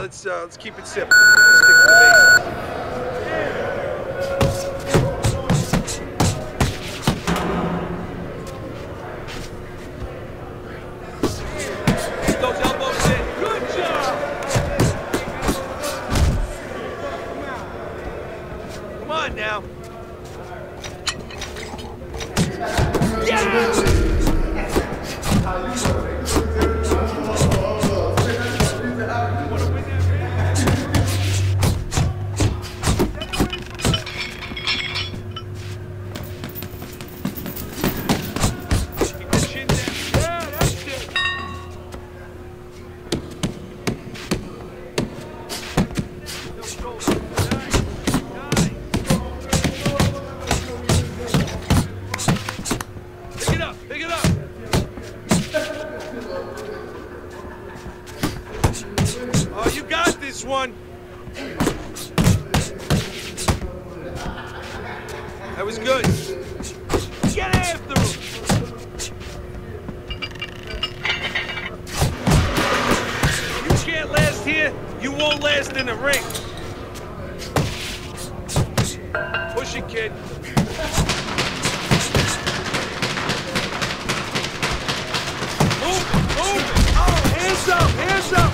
let's keep it simple. Let's stick to the basics. Keep those elbows in. Good job. Come on now. Yeah! One. That was good. Get after him. You can't last here, you won't last in the ring. Push it, kid. Move it, move it. Oh, hands up, hands up.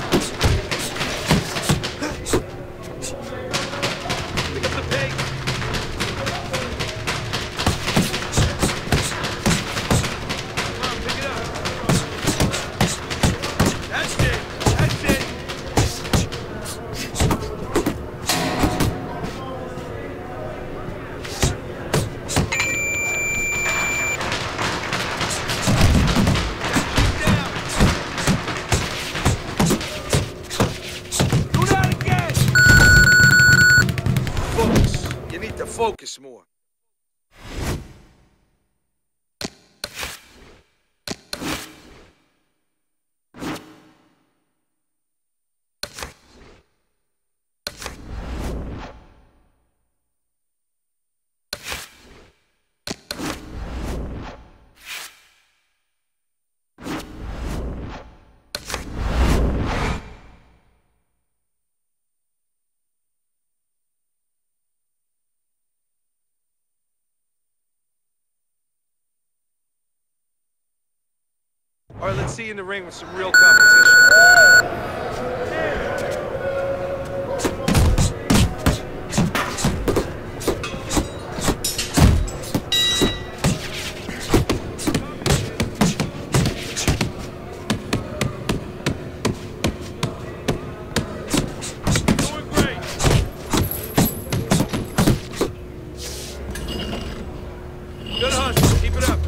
Focus more. All right, let's see you in the ring with some real competition. Doing great. Good hustle. Keep it up.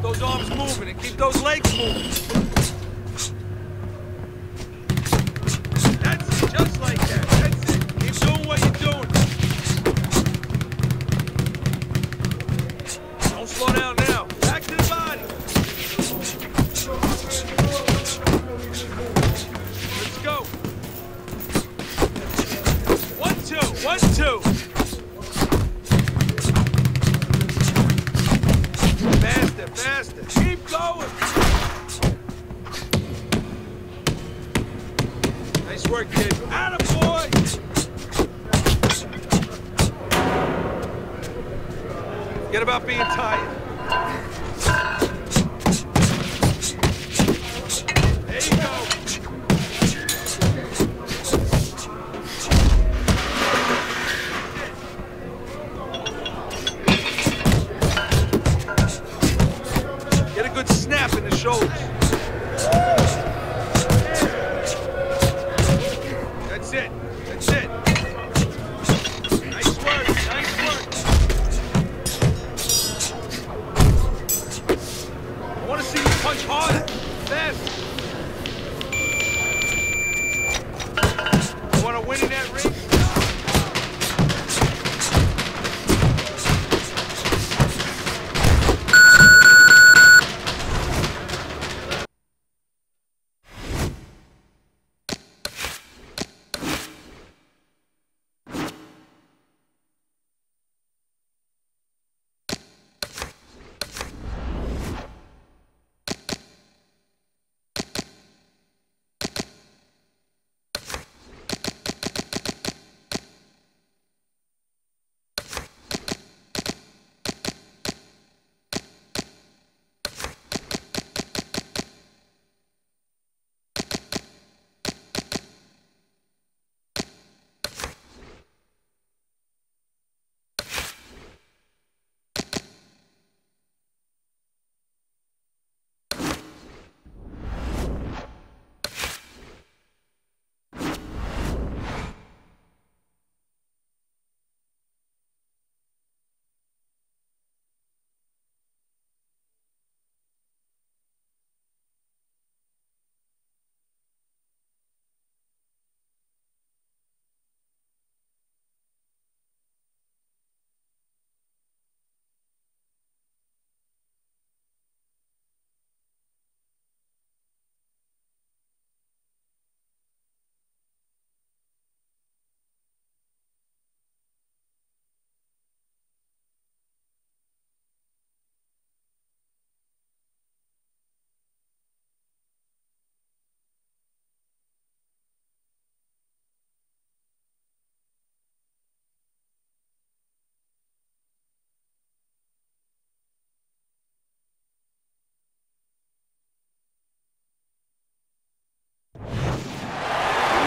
Those arms moving and keep those legs moving. That's it, just like that. That's it. Keep doing what you're doing. Don't slow down now. Back to the body. Let's go. 1, 2, 1, 2. Faster. Keep going. Nice work, kid. Attaboy. Forget about being tired. There you go. Good snap in the shoulders. That's it. That's it. Nice work. Nice work. I want to see you punch harder. Faster.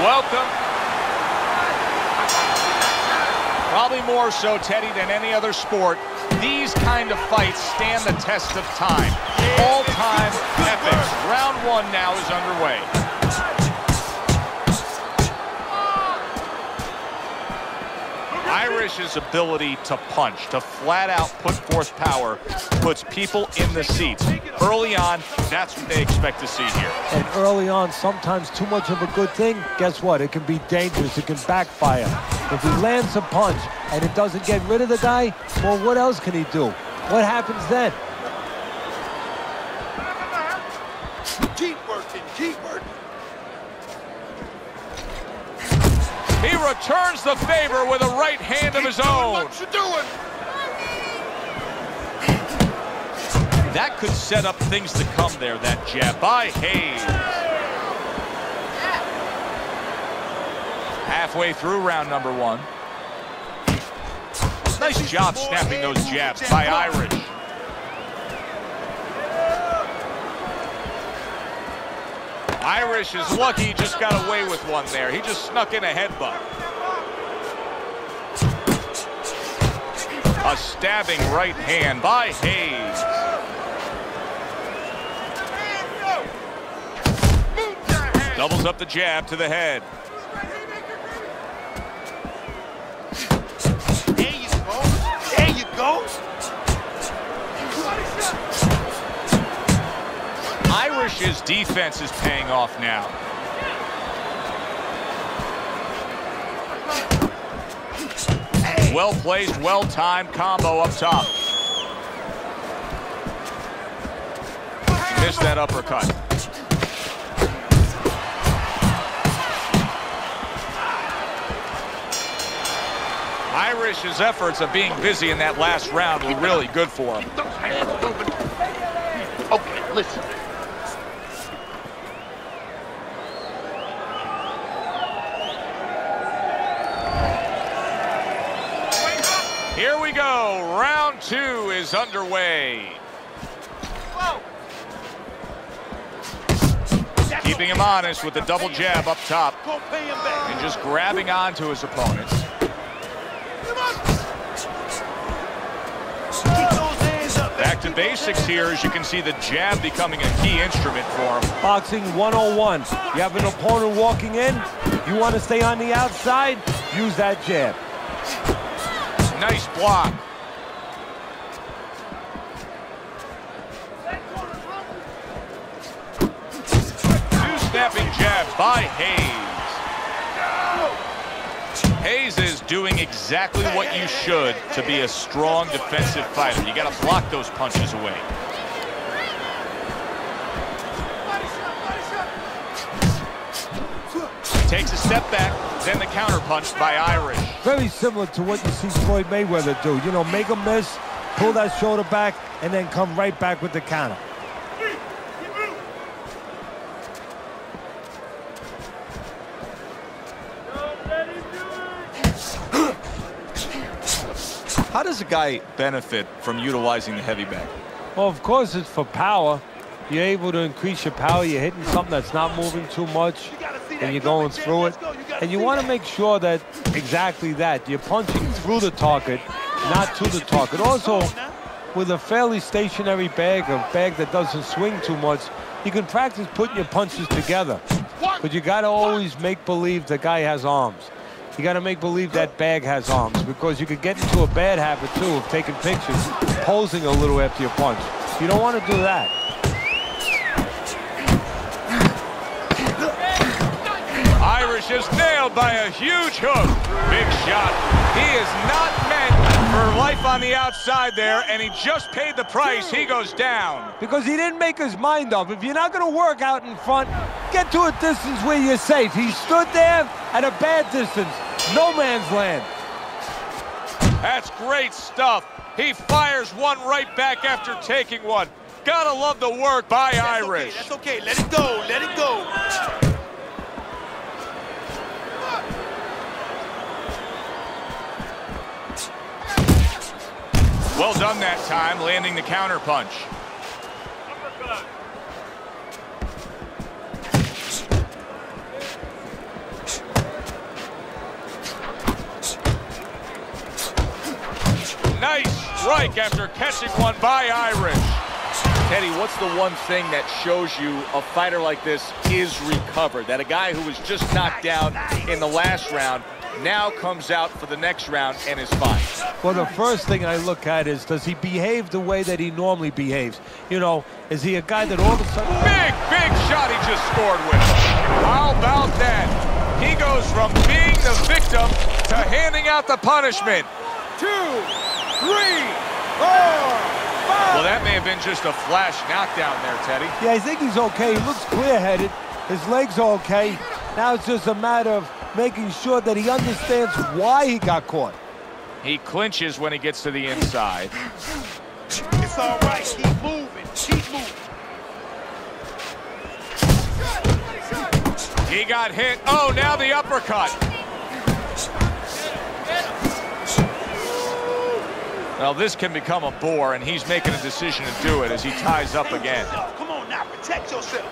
Welcome. Probably more so, Teddy, than any other sport. These kind of fights stand the test of time. All-time epics. Round one now is underway. Irish's ability to punch, to flat out put forth power, puts people in the seats. Early on, that's what they expect to see here. And early on, sometimes too much of a good thing, guess what? It can be dangerous. It can backfire. If he lands a punch and it doesn't get rid of the guy, well, what else can he do? What happens then? Keep working, keep working. He returns the favor with a right hand of his own. What you doing? That could set up things to come there, that jab by Hayes. Halfway through round number one. Nice job snapping those jabs by Irish. Irish is lucky he just got away with one there. He just snuck in a headbutt. A stabbing right hand by Hayes. Doubles up the jab to the head. There you go. There you go. Irish's defense is paying off now. Well-placed, well-timed combo up top. Missed that uppercut. Irish's efforts of being busy in that last round were really good for him. Keep those hands moving. Okay, listen. Here we go. Round two is underway. Keeping him honest with the double jab up top and just grabbing onto his opponents. Back to basics here, as you can see the jab becoming a key instrument for him. Boxing 101. You have an opponent walking in. You want to stay on the outside? Use that jab. Nice block. Two snapping jabs by Hayes. Hayes is doing exactly what you should to be a strong defensive fighter. You got to block those punches away. Takes a step back, then the counter punch by Irish. Very similar to what you see Floyd Mayweather do. You know, make a miss, pull that shoulder back, and then come right back with the counter. How does a guy benefit from utilizing the heavy bag? Well, of course, it's for power. You're able to increase your power. You're hitting something that's not moving too much, and you're going through it. And you want to make sure that exactly that. You're punching through the target, not to the target. Also, with a fairly stationary bag, a bag that doesn't swing too much, you can practice putting your punches together. But you got to always make believe the guy has arms. You got to make believe that bag has arms, because you could get into a bad habit, too, of taking pictures, posing a little after your punch. You don't want to do that. Irish is nailed by a huge hook. Big shot. He is not meant for life on the outside there, and he just paid the price. He goes down. Because he didn't make his mind up. If you're not going to work out in front, get to a distance where you're safe. He stood there at a bad distance. No man's land. That's great stuff. He fires one right back after taking one. Gotta love the work by Irish. That's okay. Let it go. Let it go. Well done that time, landing the counter punch. strike after catching one by Irish. Teddy, what's the one thing that shows you a fighter like this is recovered? That a guy who was just knocked down in the last round now comes out for the next round and is fine? Well, the first thing I look at is, does he behave the way that he normally behaves? You know, is he a guy that all of a sudden... Big shot he just scored with. How about that? He goes from being the victim to handing out the punishment. 2, 3, 4, 5. Well, that may have been just a flash knockdown there, Teddy. Yeah, I think he's okay. He looks clear-headed. His legs are okay. Now it's just a matter of making sure that he understands why he got caught. He clinches when he gets to the inside. It's all right. Keep moving. Keep moving. He got hit. Oh, now the uppercut. Well, this can become a bore, and he's making a decision to do it as he ties up again. Come on now, protect yourself.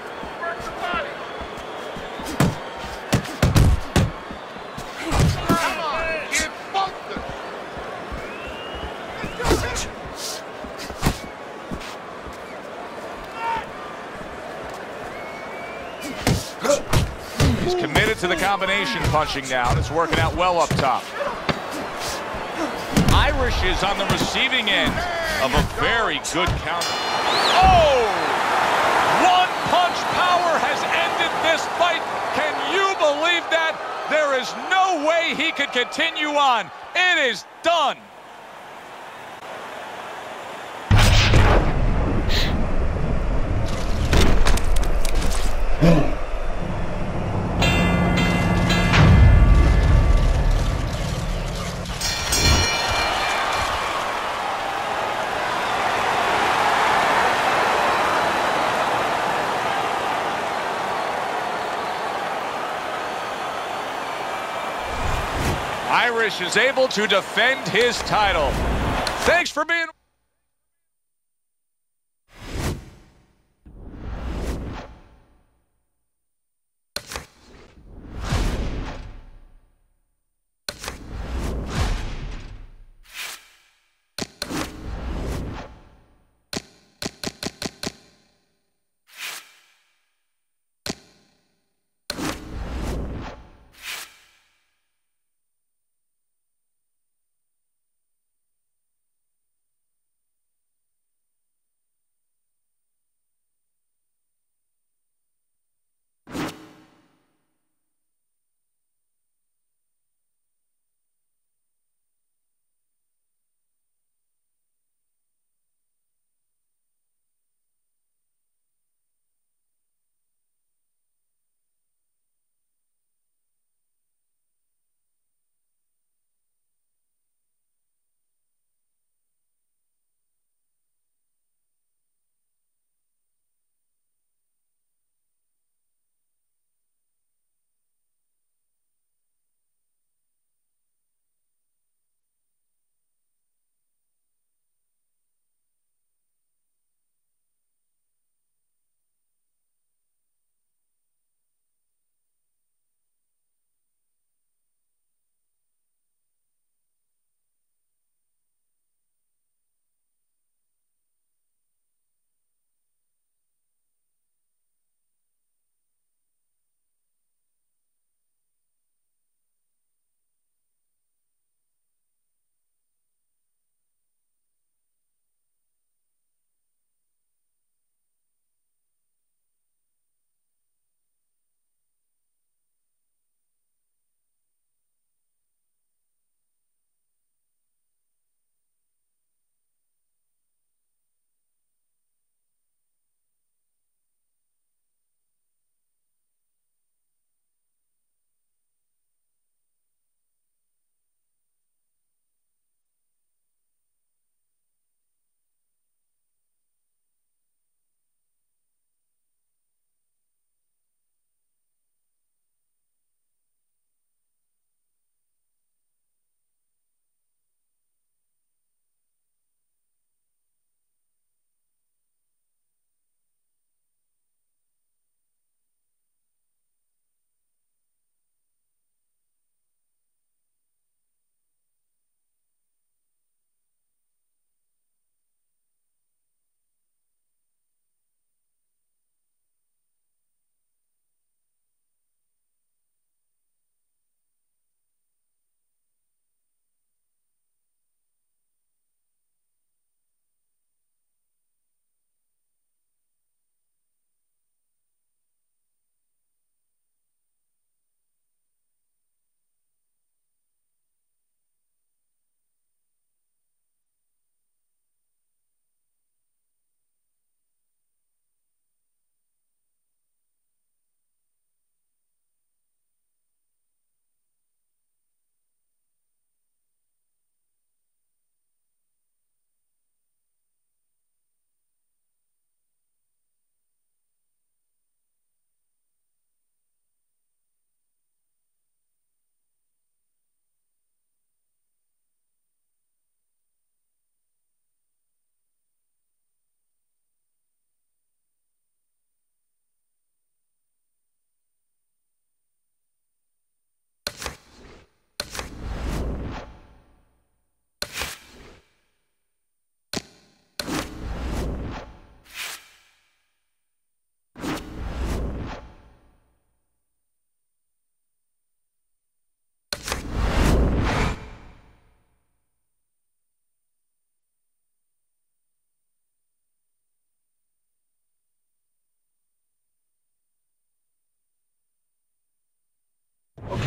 Come on, get bumped. He's committed to the combination punching now, and it's working out well up top. Irish is on the receiving end of a very good counter. Oh! One punch power has ended this fight. Can you believe that? There is no way he could continue on. It is done. Irish is able to defend his title. Thanks for being...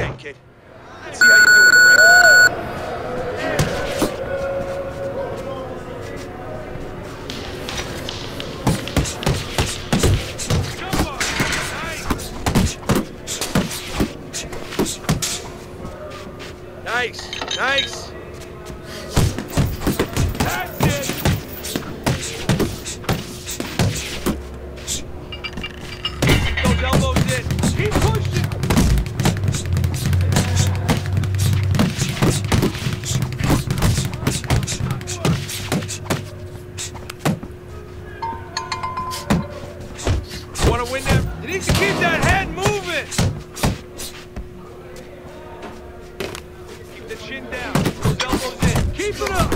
Okay, kid. Let's see how you do in the ring. Nice, nice. That's it. Keep those elbows in. Keep pushing. You want to win that? You need to keep that head moving. The chin down, those elbows in. Keep it up.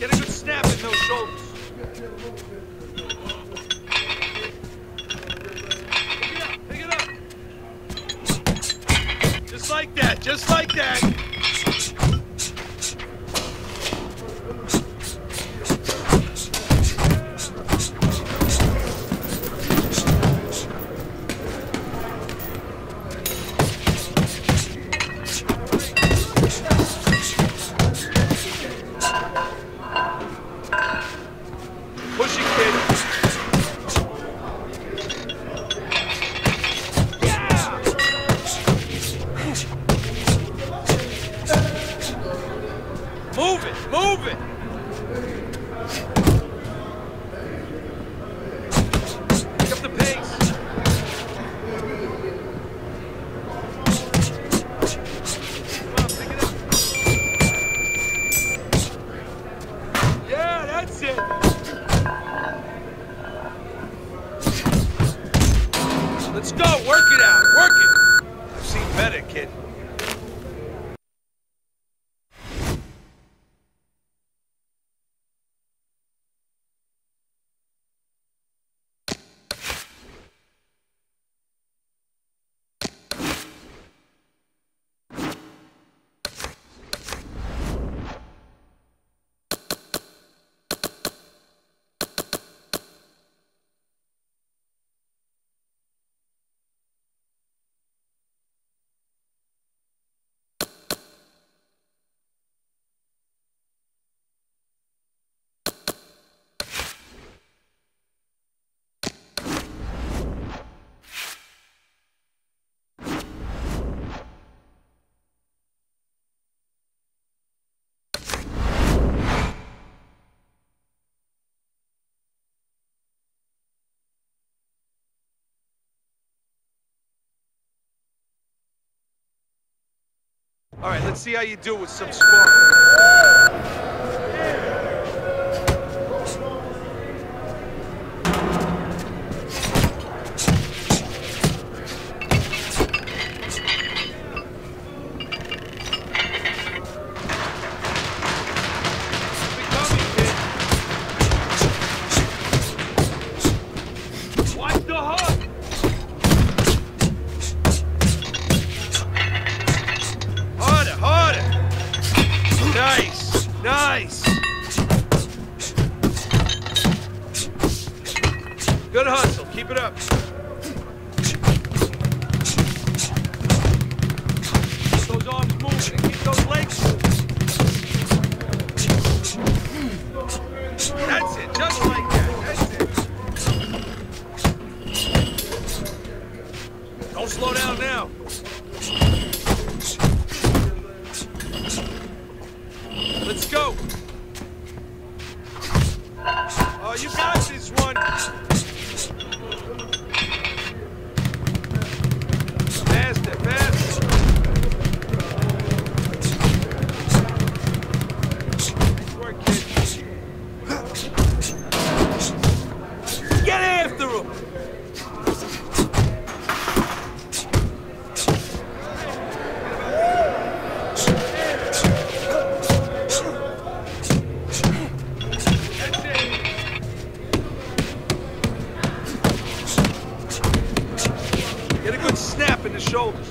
Get a good snap in those shoulders. Pick it up. Just like that, just like that. Push it, kid. Yeah! Move it, move it. Pick up the pace. Come on, pick it up. Yeah, that's it. Let's go, work it out, work it. I've seen better, kid. All right, let's see how you do with some sparring. Watch the hook. Harder. Nice, nice. Good hustle, keep it up. Keep those arms moving and keep those legs moving. That's it, just like that, that's it. Don't slow down now. Let's go. Oh, you got this one. Faster, faster. Work, kid. Get after him. Get a good snap in the shoulders.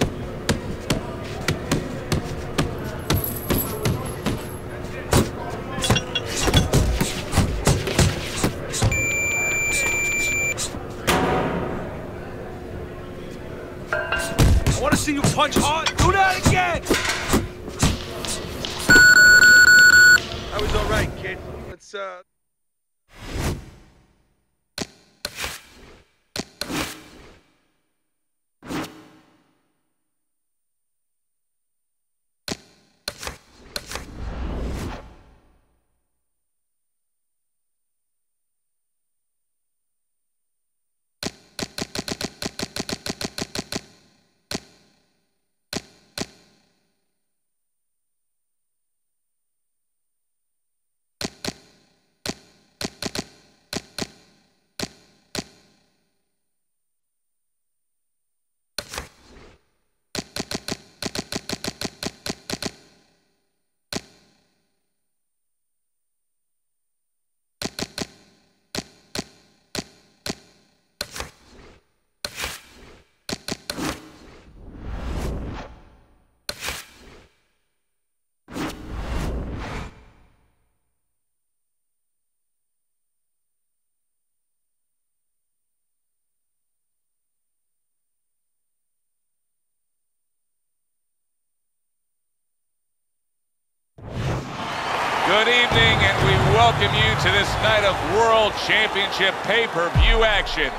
see you punch hard. Do that again. That was all right, kid. Let's Good evening, and we welcome you to this night of World Championship pay-per-view action.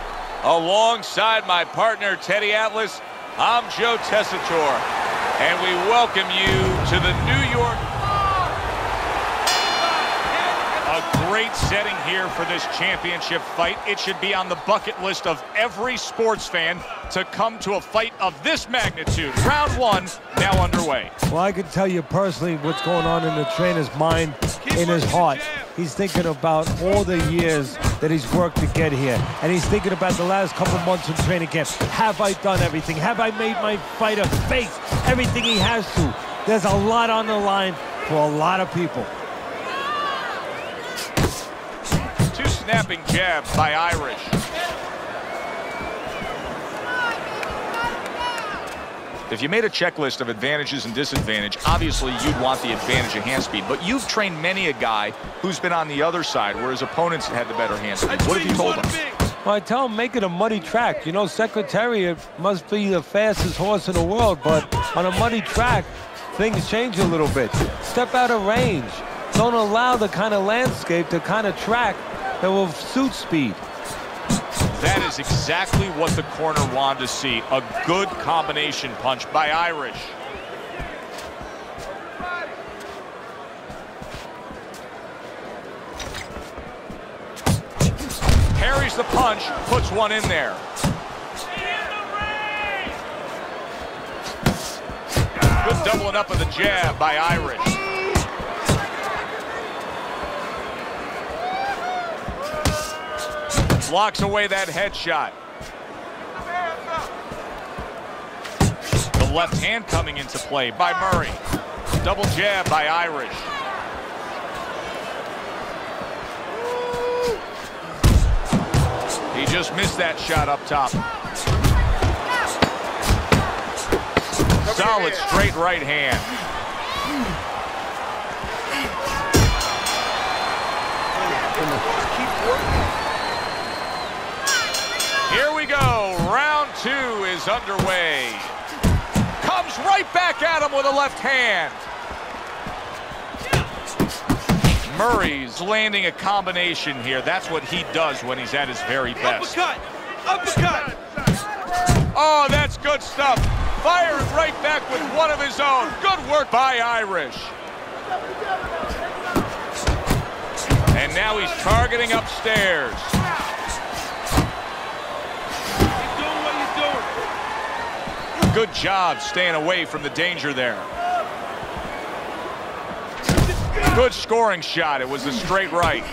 Alongside my partner, Teddy Atlas, I'm Joe Tessitore, and we welcome you to the New York. A great setting here for this championship fight. It should be on the bucket list of every sports fan to come to a fight of this magnitude. Round one now underway. Well, I can tell you personally what's going on in the trainer's mind, in his heart. He's thinking about all the years that he's worked to get here. And he's thinking about the last couple months in training camp. Have I done everything? Have I made my fighter face everything he has to? There's a lot on the line for a lot of people. Two snapping jabs by Irish. If you made a checklist of advantages and disadvantage, obviously you'd want the advantage of hand speed. But you've trained many a guy who's been on the other side, where his opponents had the better hand speed. What have you told him? Well, I tell him, make it a muddy track. You know, Secretariat must be the fastest horse in the world, but on a muddy track, things change a little bit. Step out of range. Don't allow the kind of landscape, the kind of track that will suit speed. That is exactly what the corner wanted to see. A good combination punch by Irish. Parries the punch, puts one in there. Good doubling up of the jab by Irish. Blocks away that headshot. The left hand coming into play by Murray. Double jab by Irish. He just missed that shot up top. Solid straight right hand. Here we go. Round two is underway. Comes right back at him with a left hand. Murray's landing a combination here. That's what he does when he's at his very best. Uppercut! Uppercut! Oh, that's good stuff. Firing right back with one of his own. Good work by Irish. And now he's targeting upstairs. Good job staying away from the danger there. Good scoring shot. It was a straight right.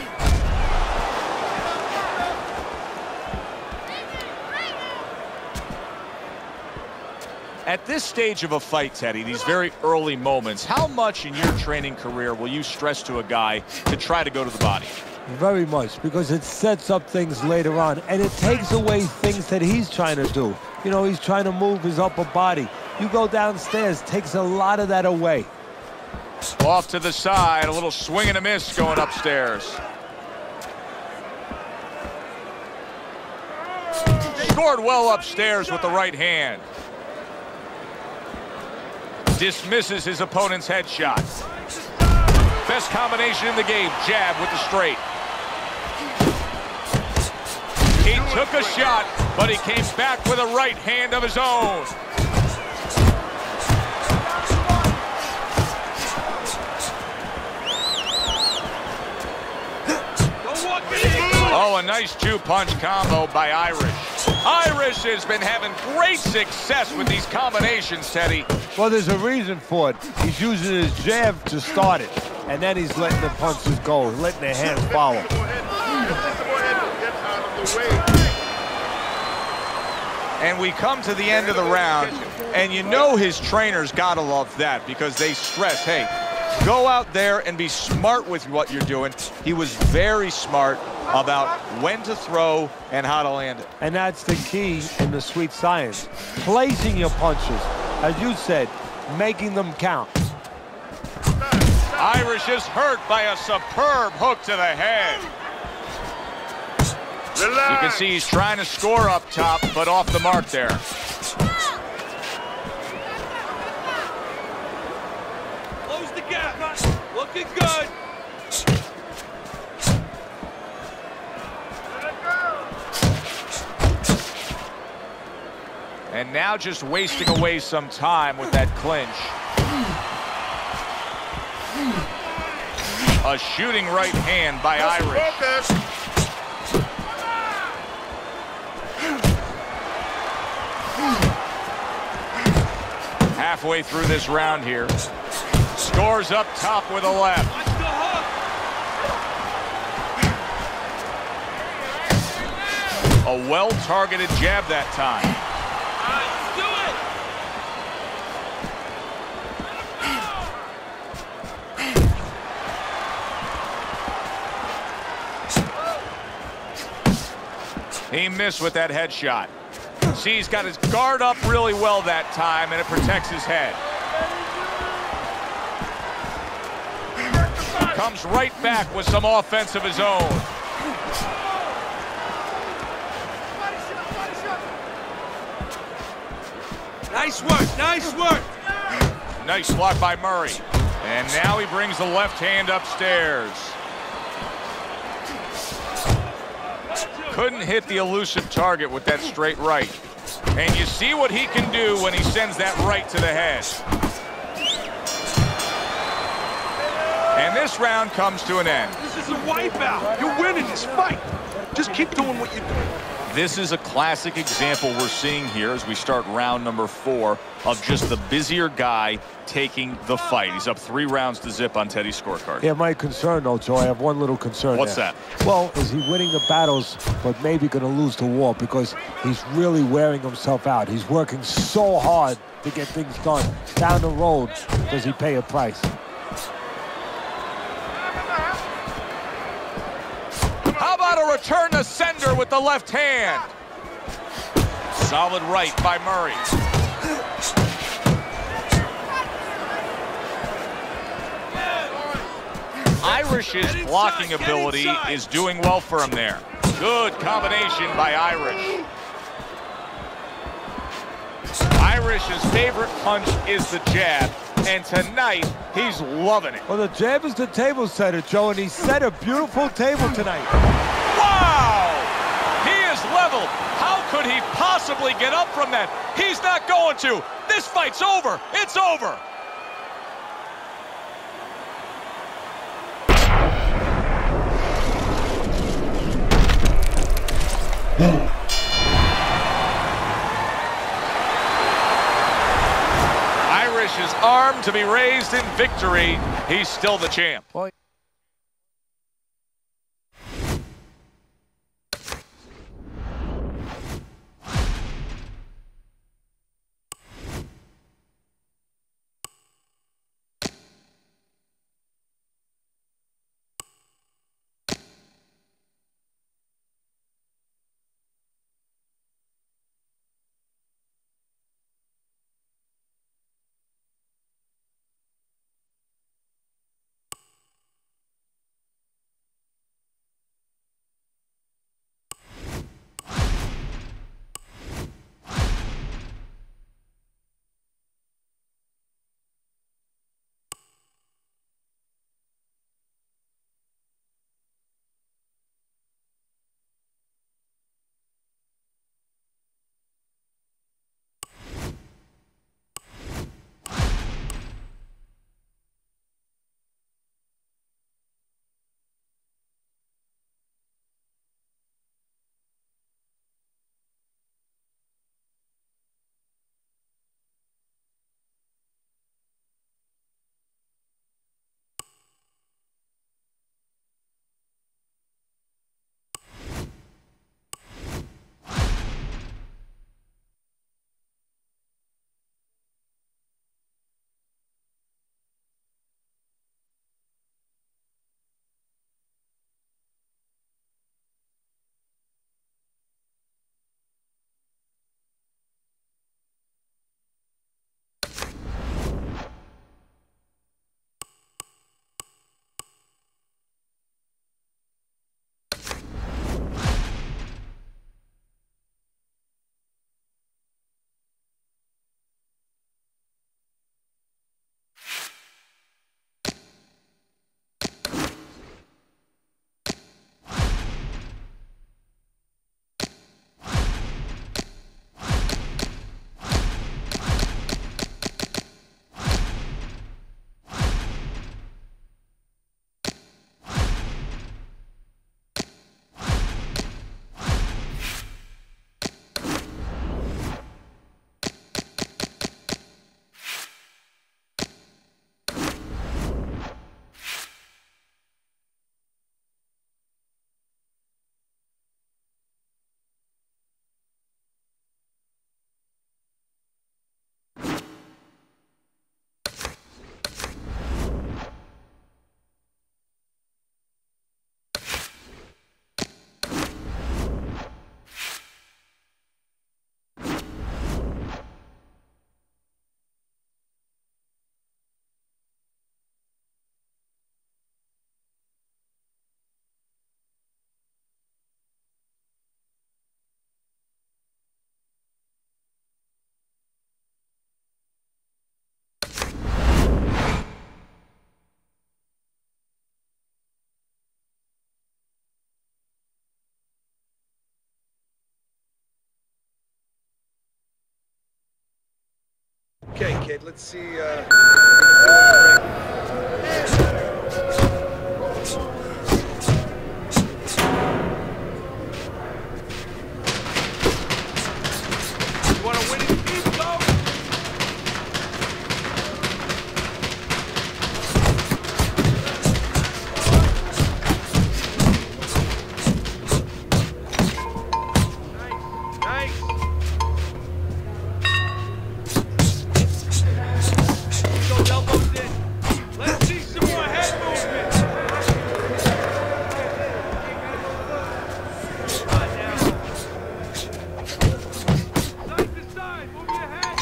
At this stage of a fight, Teddy, these very early moments, how much in your training career will you stress to a guy to try to go to the body? Very much, because it sets up things later on, and it takes away things that he's trying to do. You know, he's trying to move his upper body. You go downstairs, takes a lot of that away. Off to the side, a little swing and a miss going upstairs. Scored well upstairs with the right hand. Dismisses his opponent's headshot. Best combination in the game, jab with the straight. He took a shot, but he came back with a right hand of his own. Oh, a nice two-punch combo by Irish. Irish has been having great success with these combinations, Teddy. Well, there's a reason for it. He's using his jab to start it, and then he's letting the punches go, letting the hands follow. And we come to the end of the round, and you know his trainers gotta love that because they stress, hey, go out there and be smart with what you're doing. He was very smart about when to throw and how to land it. And that's the key in the sweet science. Placing your punches, as you said, making them count. Irish is hurt by a superb hook to the head. Relax. You can see he's trying to score up top, but off the mark there. Close the gap. Looking good. And now just wasting away some time with that clinch. A shooting right hand by Irish. Focus. Halfway through this round here. Scores up top with a left. Watch the hook. A well-targeted jab that time. He missed with that headshot. See, he's got his guard up really well that time, and it protects his head. Comes right back with some offense of his own. Nice work, nice work. Nice block by Murray. And now he brings the left hand upstairs. Couldn't hit the elusive target with that straight right. And you see what he can do when he sends that right to the head. And this round comes to an end. This is a wipeout. You're winning this fight. Just keep doing what you're doing. This is a classic example we're seeing here as we start round number 4 of just the busier guy taking the fight. He's up 3 rounds to zip on Teddy's scorecard. Yeah, my concern, though, Joe, I have one little concern. What's there. that? Well, is he winning the battles, but maybe going to lose the war because he's really wearing himself out. He's working so hard to get things done. Down the road, does he pay a price? How about a return to sender with the left hand? Solid right by Murray. Irish's blocking ability is doing well for him there. Good combination by Irish. Irish's favorite punch is the jab, and tonight he's loving it. Well, the jab is the table setter, Joe, and he set a beautiful table tonight. Wow! He is leveled. How could he possibly get up from that? He's not going to. This fight's over. It's over. Irish is armed to be raised in victory. He's still the champ. Well, Okay, kid, let's see what you do in the ring. You want to win it? Keep going! Nice. Those elbows in. Let's see some more head movement. Come on now. Side to side, move your head.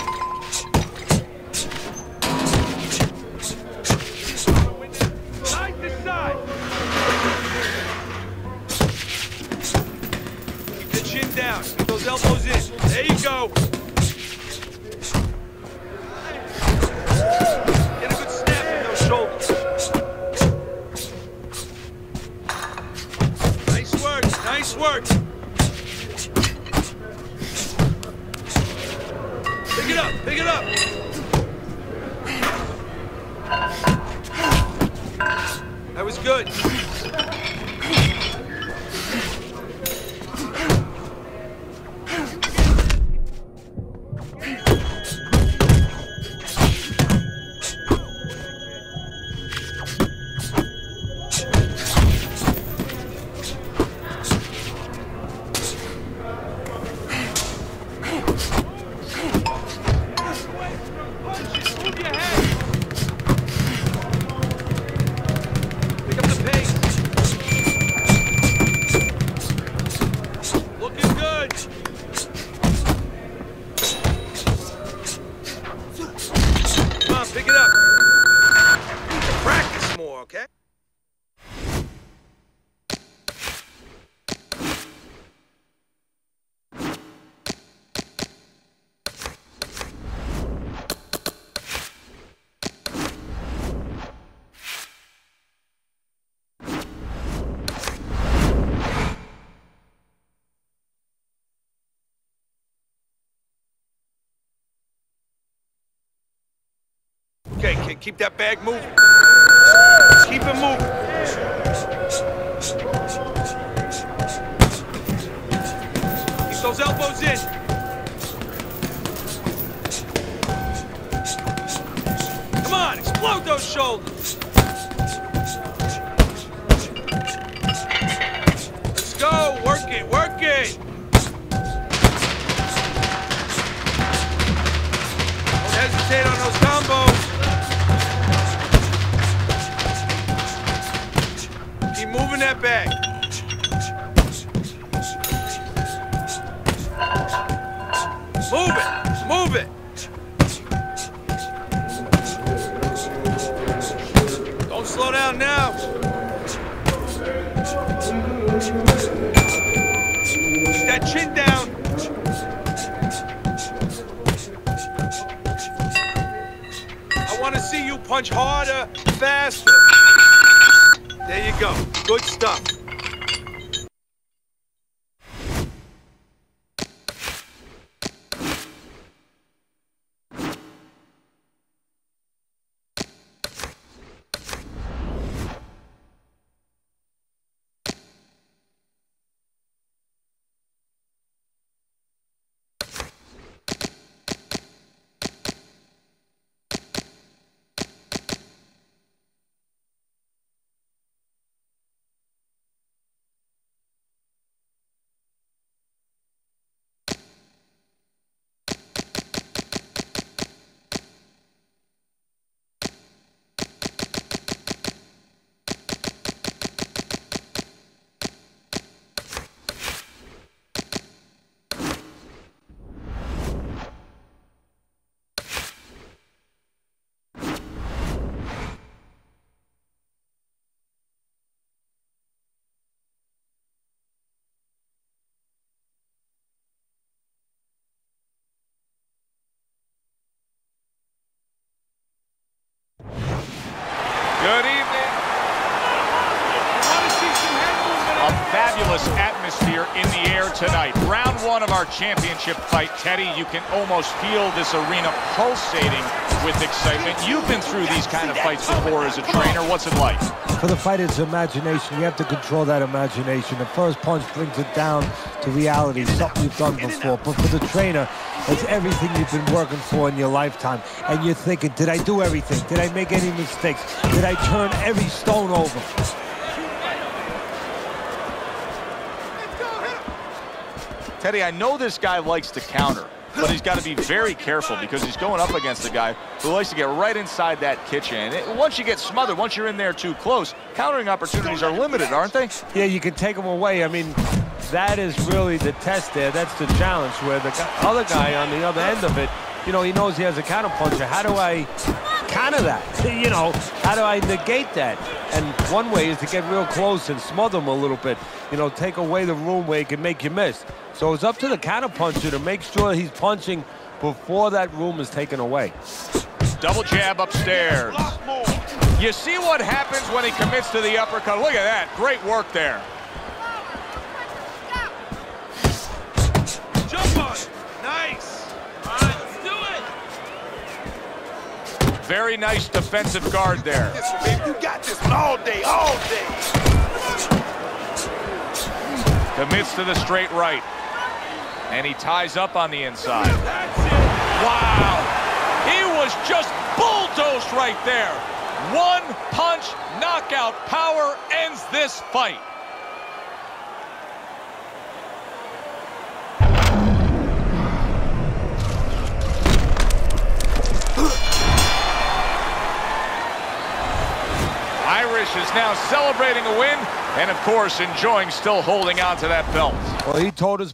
Side to side. Keep the chin down. Keep those elbows in. There you go. Get a good snap in those shoulders. Nice work, nice work. Pick it up, pick it up. That was good. Move your head. Pick up the pace. Looking good. Come on, pick it up. Practice more, okay? Okay, kid, keep that bag moving. Just keep it moving. Keep those elbows in. Come on, explode those shoulders. Let's go, work it, work it. Don't hesitate on those combos. Keep moving that bag. Move it, move it. Don't slow down now. Keep that chin down. I want to see you punch harder, faster. There you go. Good stuff. Good evening. Want to see some head movement? A fabulous fabulous atmosphere in the air tonight. Round one of our championship fight, Teddy. You can almost feel this arena pulsating with excitement. You've been through these kind of fights before as a trainer. What's it like? For the fighter's imagination, you have to control that imagination. The first punch brings it down to reality, something you've done before. But for the trainer, it's everything you've been working for in your lifetime. And you're thinking, did I do everything? Did I make any mistakes? Did I turn every stone over? Teddy, I know this guy likes to counter, but he's got to be very careful because he's going up against a guy who likes to get right inside that kitchen. Once you get smothered, once you're in there too close, countering opportunities are limited, aren't they? Yeah, you can take them away. I mean, that is really the test there. That's the challenge where the other guy on the other end of it, you know, he knows he has a counter puncher. How do I counter that? You know, how do I negate that? And one way is to get real close and smother him a little bit. You know, take away the room where he can make you miss. So it's up to the counter puncher to make sure he's punching before that room is taken away. Double jab upstairs. You see what happens when he commits to the uppercut. Look at that. Great work there. Jump on it. Nice. All right, let's do it. Very nice defensive guard there. You got this one all day, all day. Commits to the straight right. And he ties up on the inside. That's it. Wow! He was just bulldozed right there. One punch knockout power ends this fight. Irish is now celebrating a win and, of course, enjoying still holding on to that belt. Well, he told us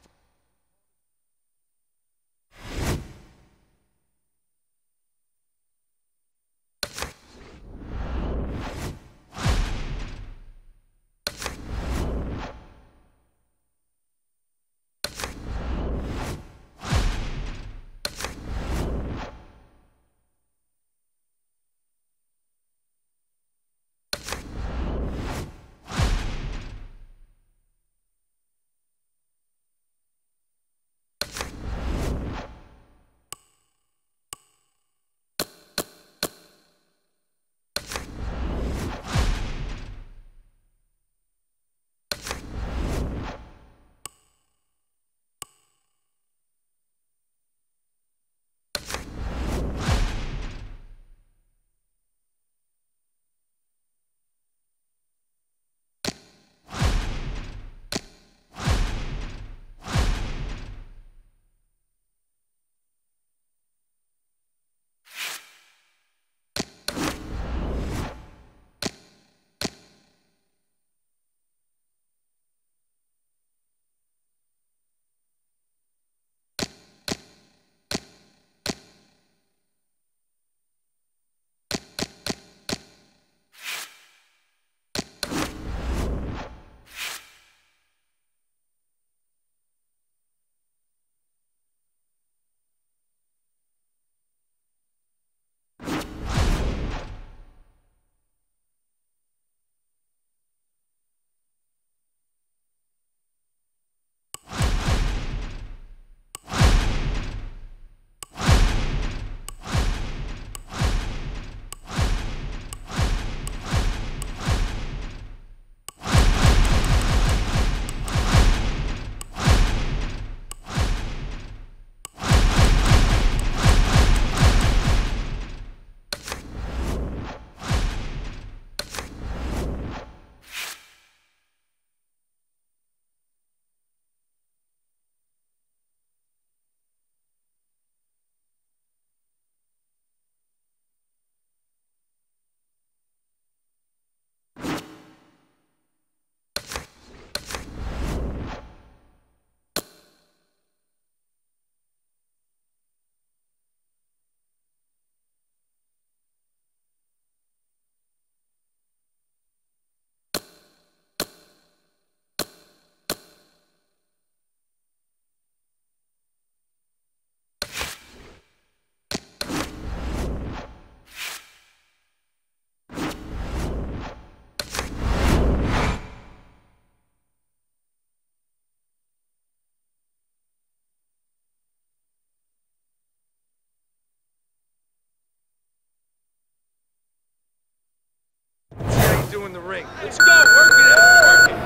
doing the ring. Let's go, work it out, work it.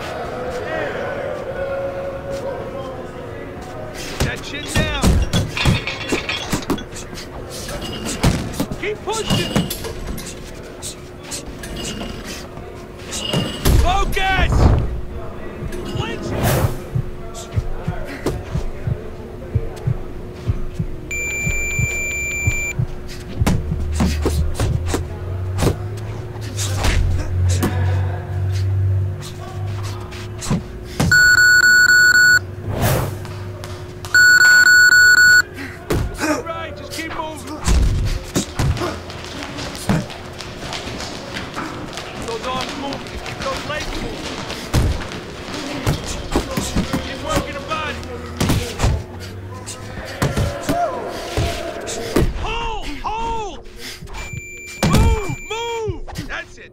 That chin down. Keep pushing. Focus. Clinch.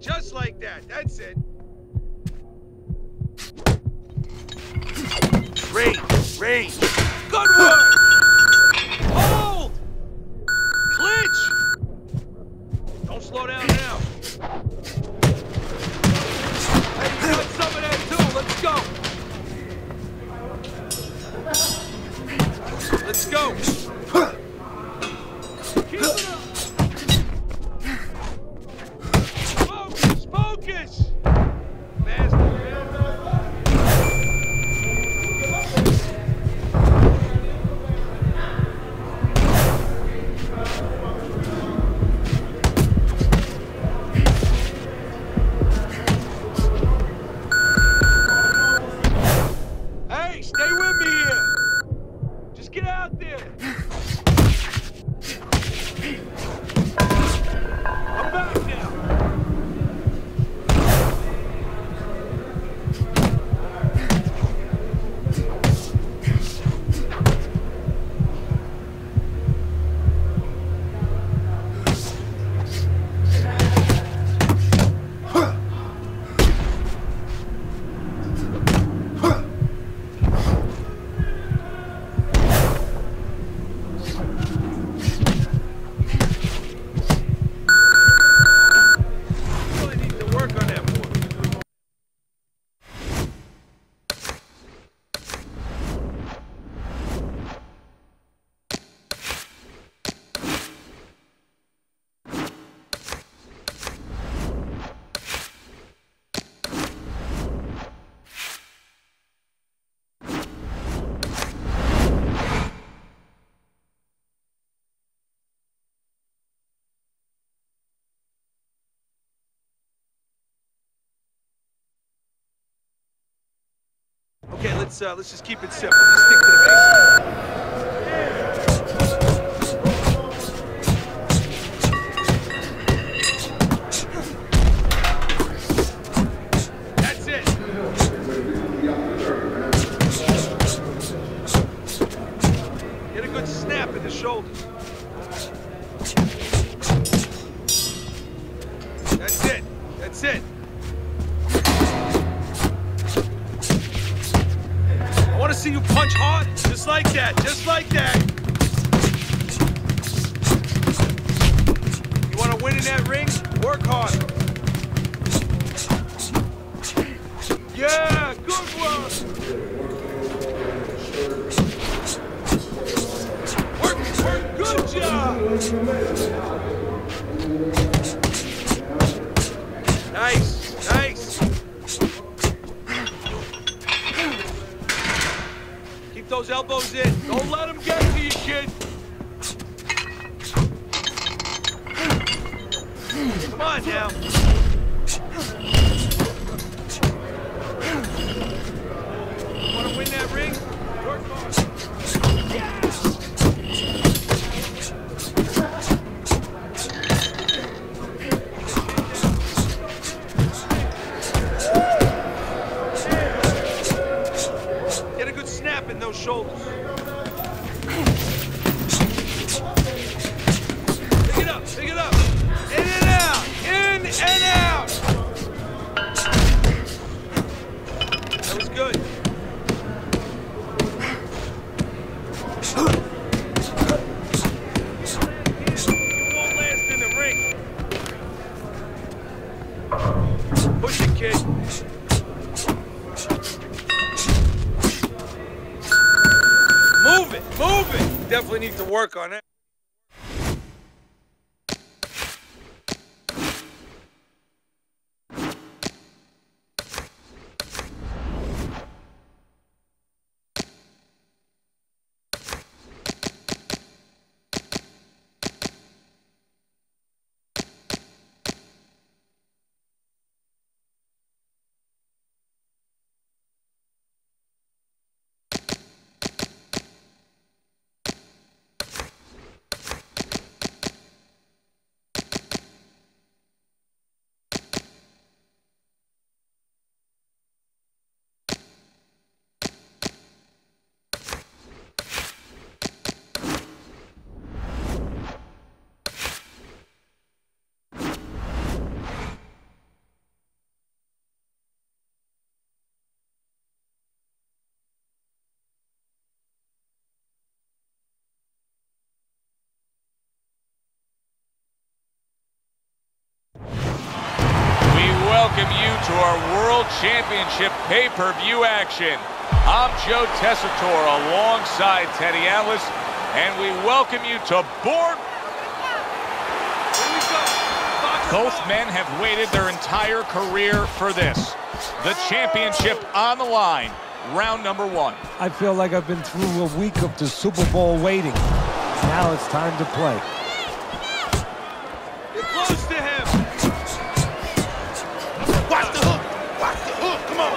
Just like that. That's it. Range. Good work. Hold. Clinch. Don't slow down now. Hey, you got some of that too. Let's go. Keep it up. Focus! Faster. Hey, stay with me here. Just get out there. I'm back now. Okay, let's just keep it simple. Just stick to the basics. That's it. Get a good snap in the shoulders. That's it. That's it. I want to see you punch hard, just like that, just like that. You want to win in that ring? Work hard. Yeah, good work. Work, good job. Nice. Keep those elbows in. Don't let them get to you, kid. Come on now. Want to win that ring? Work hard. Get a good snap in those shoulders. Pick it up. In and out. In and work on it. Welcome you to our World Championship pay-per-view action. I'm Joe Tessitore alongside Teddy Atlas, and we welcome you to board. Both men have waited their entire career for this. The championship on the line, round number one. I feel like I've been through a week of the Super Bowl waiting. Now it's time to play. Get close to him. Watch the hook. Watch the hook. Come on.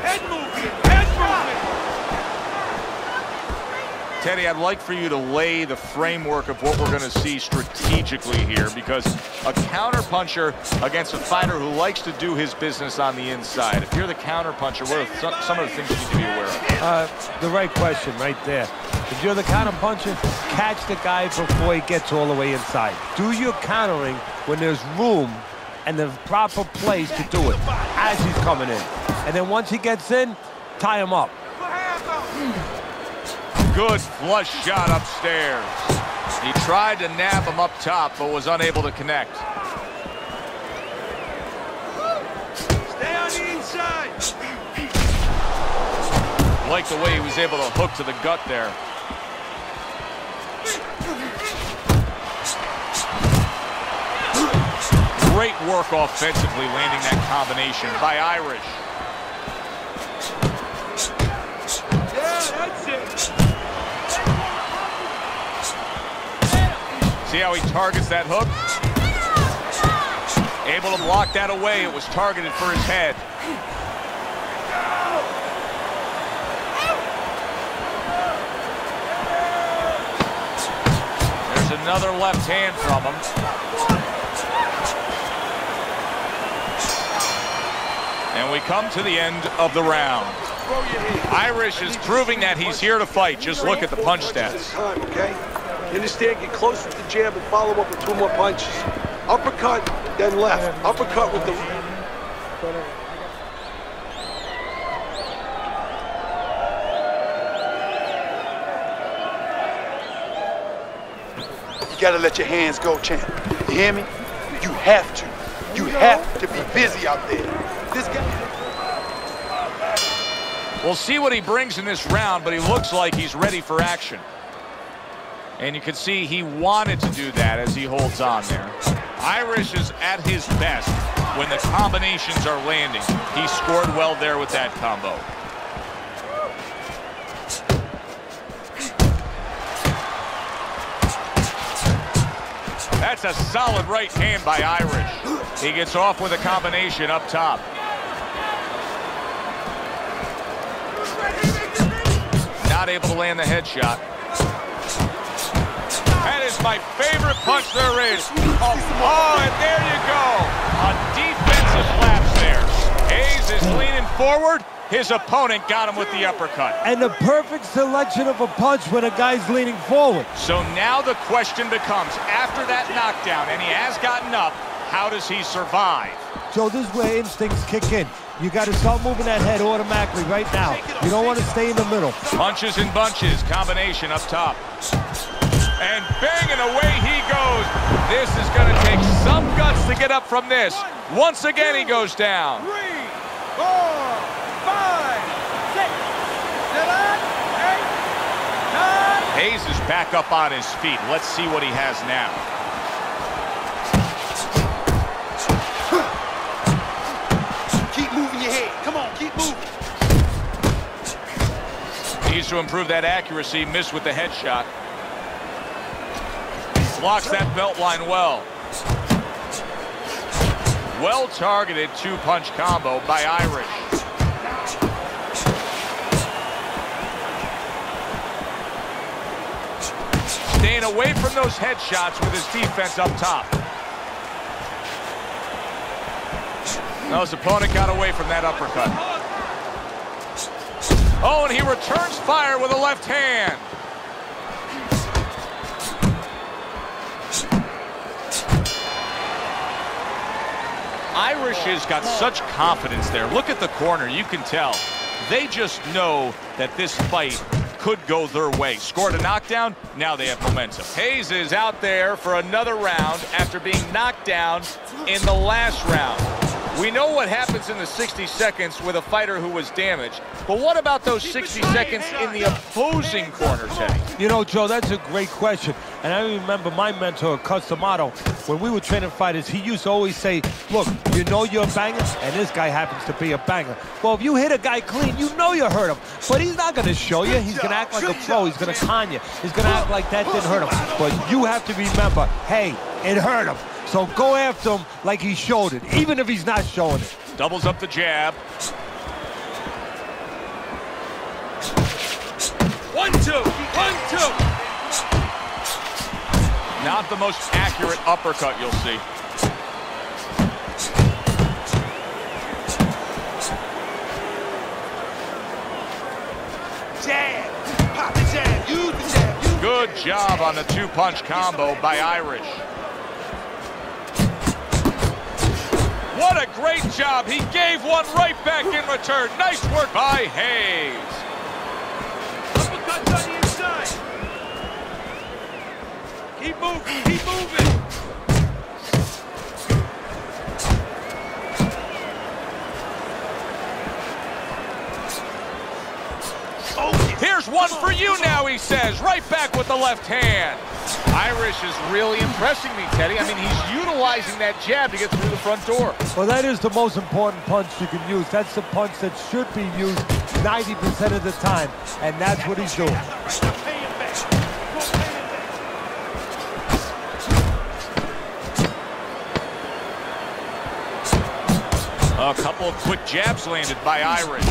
Head movement. Head movement. Teddy, I'd like for you to lay the framework of what we're going to see strategically here, because a counterpuncher against a fighter who likes to do his business on the inside. If you're the counterpuncher, what are some of the things you need to be aware of? The right question right there. If you're the counterpuncher, catch the guy before he gets all the way inside. Do your countering when there's room and the proper place to do it as he's coming in. And then once he gets in, tie him up. Good flush shot upstairs. He tried to nab him up top, but was unable to connect. Stay on the inside. Like the way he was able to hook to the gut there. Great work offensively, landing that combination by Irish. Yeah, that's it. See how he targets that hook? Able to block that away. It was targeted for his head. There's another left hand from him. And we come to the end of the round. Irish is proving that he's here to fight. Just look at the punch stats. Okay? You understand? Get close with the jab and follow up with 2 more punches. Uppercut, then left. Uppercut with the... You gotta let your hands go, champ. You hear me? You have to. You have to be busy out there. This guy... We'll see what he brings in this round, but he looks like he's ready for action. And you can see he wanted to do that as he holds on there. Irish is at his best when the combinations are landing. He scored well there with that combo. That's a solid right hand by Irish. He gets off with a combination up top. Not able to land the headshot. That is my favorite punch there is. Oh, and there you go. A defensive lapse there. Hayes is leaning forward. His opponent got him with the uppercut. And the perfect selection of a punch when a guy's leaning forward. So now the question becomes, after that knockdown, and he has gotten up, how does he survive? So this is where instincts kick in. You got to start moving that head automatically right now. You don't want to stay in the middle. Punches and bunches, combination up top. And bang, and away he goes. This is going to take some guts to get up from this. Once again, he goes down. 3, 4, 5, 6, 7, 8, 9. Hayes is back up on his feet. Let's see what he has now. Keep moving your head. Come on, keep moving. Needs to improve that accuracy. Missed with the headshot. Blocks that belt line well. Well-targeted two-punch combo by Irish. Staying away from those headshots with his defense up top. Now his opponent got away from that uppercut. Oh, and he returns fire with a left hand. Irish has got such confidence there. Look at the corner. You can tell. They just know that this fight could go their way. Scored a knockdown. Now they have momentum. Hayes is out there for another round after being knocked down in the last round. We know what happens in the 60 seconds with a fighter who was damaged. But what about those 60 seconds in the opposing corner, Teddy? You know, Joe, that's a great question. And I remember my mentor, Customato, when we were training fighters, he used to always say, look, you know you're a banger, and this guy happens to be a banger. Well, if you hit a guy clean, you know you hurt him. But he's not going to show you. He's going to act like a pro. He's going to con you. He's going to act like that didn't hurt him. But you have to remember, hey, it hurt him. So go after him like he showed it, even if he's not showing it. Doubles up the jab. 1, 2, 1, 2. Not the most accurate uppercut you'll see. Jab. Pop the jab. Use the jab. Good job on the two-punch combo by Irish. What a great job. He gave one right back in return. Nice work by Hayes. Uppercuts on the inside. Keep moving, keep moving. Here's one for you now, he says. Right back with the left hand. Irish is really impressing me, Teddy. I mean, he's utilizing that jab to get through the front door. Well, that is the most important punch you can use. That's the punch that should be used 90% of the time, and that's what he's doing. A couple of quick jabs landed by Irish.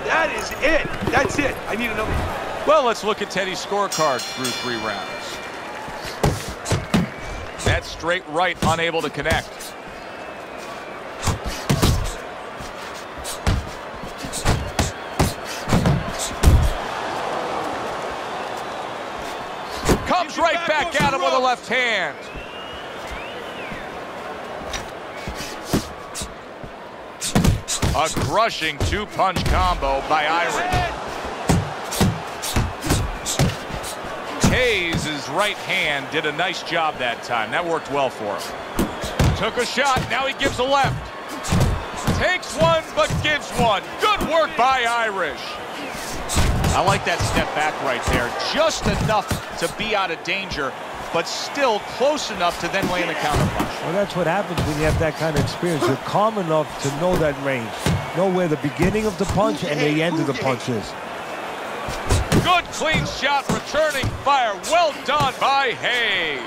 That is it. That's it. I need another. Well, let's look at Teddy's scorecard through 3 rounds. That straight right, unable to connect. Comes right back at him with a left hand. A crushing two-punch combo by Irish. Hayes' right hand did a nice job that time. That worked well for him. Took a shot, now he gives a left. Takes one, but gives one. Good work by Irish. I like that step back right there. Just enough to be out of danger, but still close enough to then land a counterpunch. Well, that's what happens when you have that kind of experience. You're calm enough to know that range. Know where the beginning of the punch and the end of the punch is. Good clean shot, returning fire. Well done by Hayes.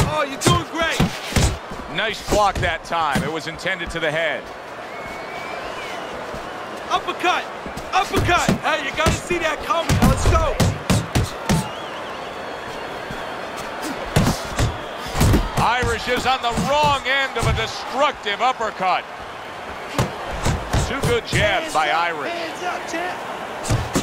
Oh, you're doing great. Nice block that time. It was intended to the head. Uppercut, uppercut. Hey, you gotta see that coming. Now let's go. Irish is on the wrong end of a destructive uppercut. 2 good jabs by Irish. Hands up, champ.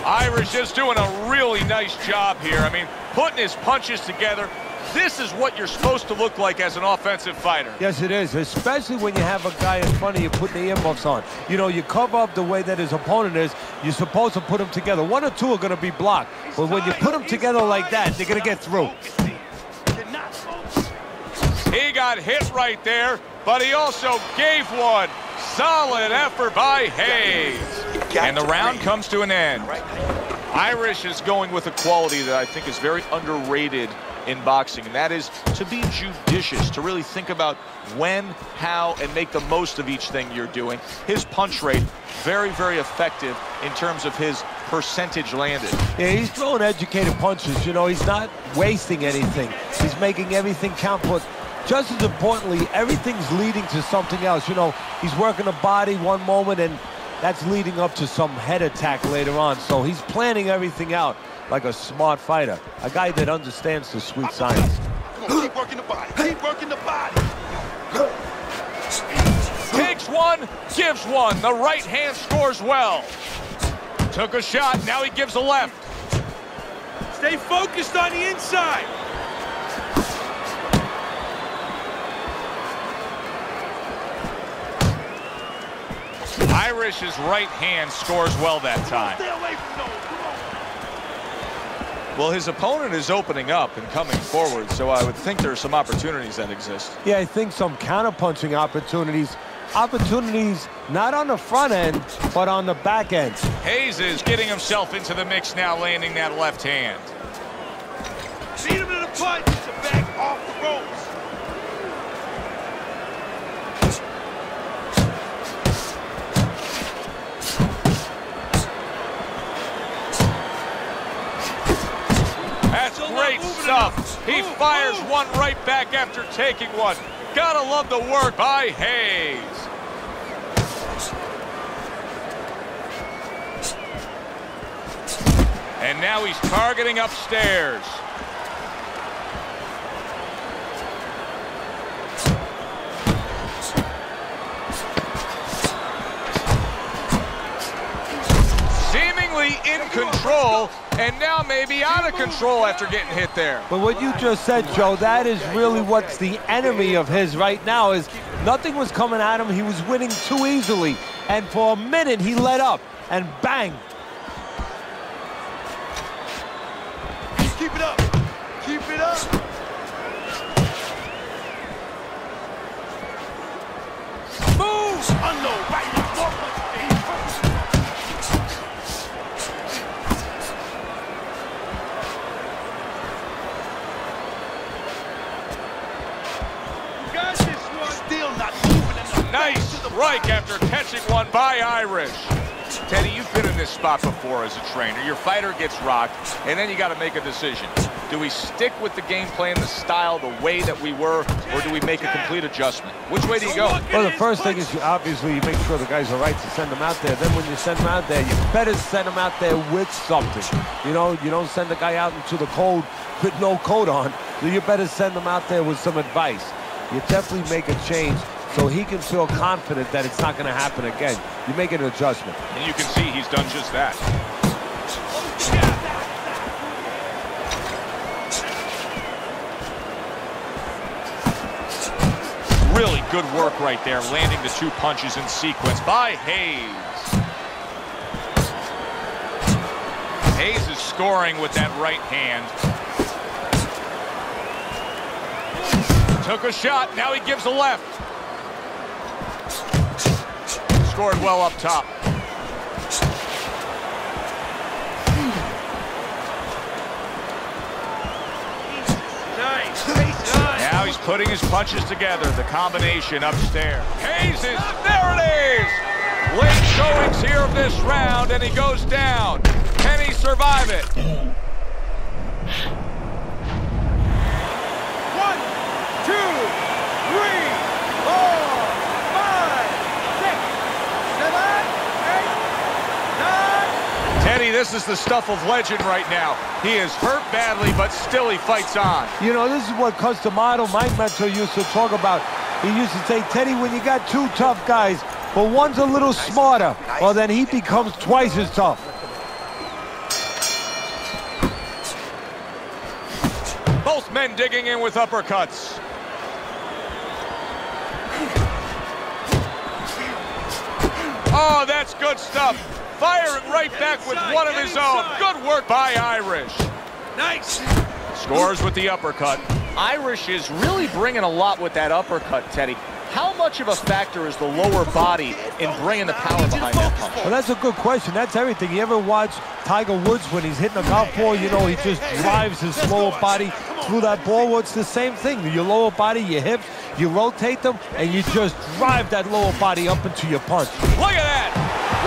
Irish is doing a really nice job here. I mean, putting his punches together, This is what you're supposed to look like as an offensive fighter. Yes, it is, especially when you have a guy in front of you putting the earmuffs on. You know, you cover up the way that his opponent is. You're supposed to put them together. One or two are going to be blocked. But when you put them together like that, they're going to get through. He got hit right there, but he also gave one. Solid effort by Hayes. And the round comes to an end. Irish is going with a quality that I think is very underrated in boxing, and that is to be judicious, to really think about when, how, and make the most of each thing you're doing. His punch rate, very, very effective in terms of his percentage landed. Yeah, he's throwing educated punches. You know, he's not wasting anything. He's making everything count, but just as importantly, everything's leading to something else. You know, he's working the body one moment, and that's leading up to some head attack later on. So he's planning everything out like a smart fighter, a guy that understands the sweet science. Come on, keep working the body. Keep working the body. Takes one, gives one. The right hand scores well. Took a shot, now he gives a left. Stay focused on the inside. Irish's right hand scores well that time. Stay away from those. Well, his opponent is opening up and coming forward, so I would think there are some opportunities that exist. Yeah, I think some counterpunching opportunities. Opportunities not on the front end, but on the back end. Hayes is getting himself into the mix now, landing that left hand. Beat him to the punch to back off the ropes. That's great stuff. He fires one right back after taking one. Gotta love the work by Hayes. And now he's targeting upstairs. Seemingly in control, and now maybe out of control after getting hit there. But what you just said, Joe, that is really what's the enemy of his right now, is nothing was coming at him. He was winning too easily. And for a minute, he let up, and bang. Keep it up. Keep it up. Move. Unload right now. More punches. Nice strike after catching one by Irish. Teddy, you've been in this spot before as a trainer. Your fighter gets rocked, and then you got to make a decision. Do we stick with the game plan, the style, the way that we were, or do we make a complete adjustment? Which way do you go? Well, the first thing is obviously you make sure the guys are right to send them out there. Then when you send them out there, you better send them out there with something. You know, you don't send the guy out into the cold with no coat on. So you better send them out there with some advice. You definitely make a change so he can feel confident that it's not going to happen again. You make an adjustment. And you can see he's done just that. Really good work right there, landing the two punches in sequence by Hayes. Hayes is scoring with that right hand. Took a shot, now he gives a left. Scored well up top. Nice. Now he's putting his punches together, the combination upstairs. Hayes is, there it is! Late showings here of this round, and he goes down. Can he survive it? 1, 2, 3, 4, 5, 6, 7, 8, 9. Teddy, this is the stuff of legend right now. He is hurt badly, but still he fights on. You know, this is what Customato, my mentor, used to talk about. He used to say, Teddy, when you got two tough guys, but one's a little smarter, well, then he becomes twice as tough. Both men digging in with uppercuts. Oh, that's good stuff. Firing right back with one of his own. Good work by Irish. Nice. Scores with the uppercut. Irish is really bringing a lot with that uppercut, Teddy. How much of a factor is the lower body in bringing the power behind that punch? Well, that's a good question. That's everything. You ever watch Tiger Woods when he's hitting a golf ball? You know, he just drives his lower body through that ball. Well, it's the same thing. Your lower body, your hips, you rotate them, and you just drive that lower body up into your punch. Look at that.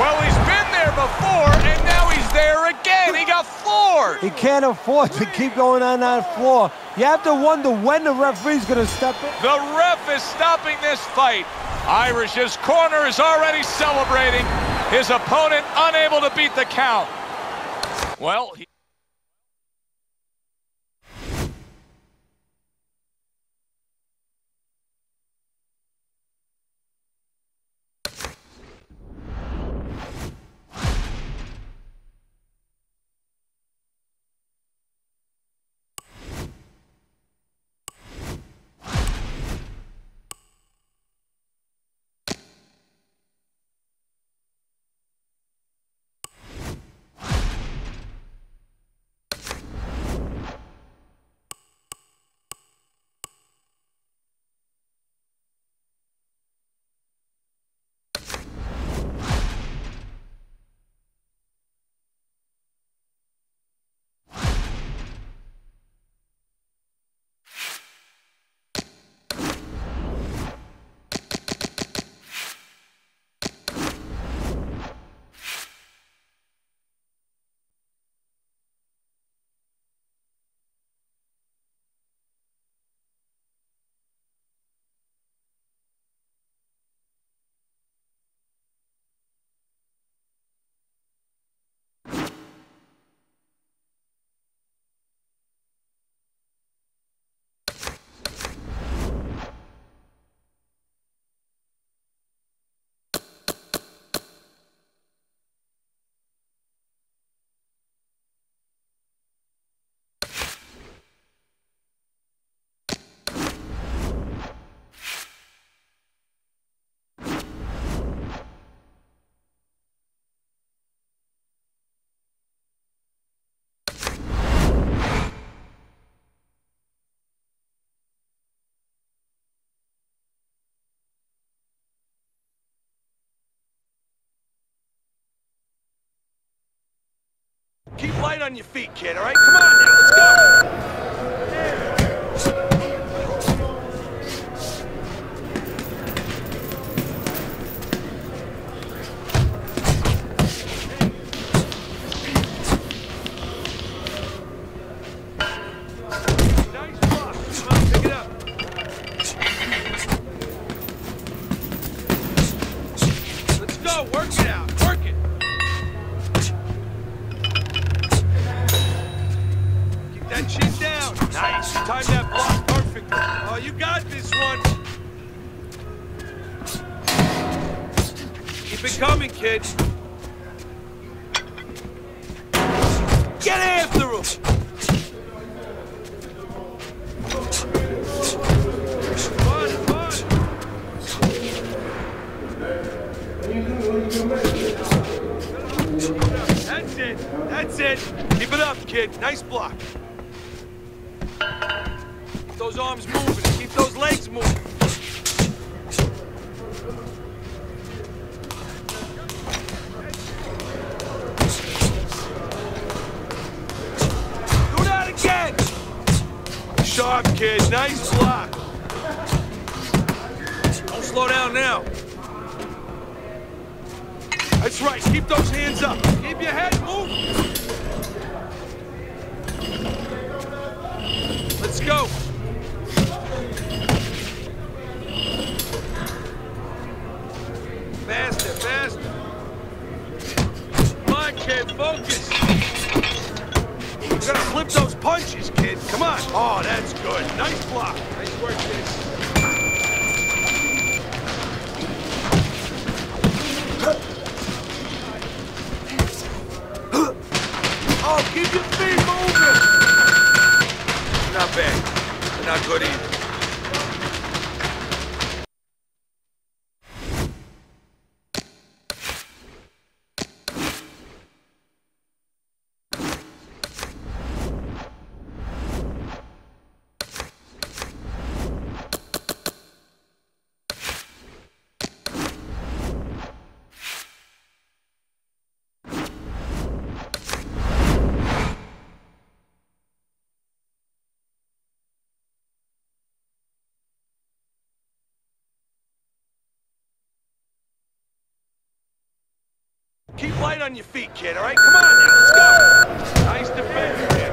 Well, he's been there before, and now he's there again. He got floored. He can't afford to keep going on that floor. You have to wonder when the referee's going to step in. The ref is stopping this fight. Irish's corner is already celebrating. His opponent unable to beat the count. Well, Keep light on your feet, kid, all right? Come on now, let's go! Nice block. Come on, pick it up. Let's go, work it out, work it. That chin down. Nice. Time that block perfectly. Oh, you got this one. Keep it coming, kid. Get after him. Come on. That's it. That's it. Keep it up, kid. Nice block. Keep those arms moving. Keep those legs moving. Do that again. Sharp, kid. Nice block. Don't slow down now. That's right. Keep those hands up. Keep your head moving. Let's go. Faster. Come on, kid, focus. You gotta flip those punches, kid. Come on. Oh, that's good. Nice block. Nice work, kid. Oh, keep your feet moving. Not bad. Keep light on your feet, kid, all right? Come on now, let's go. Nice defense, kid.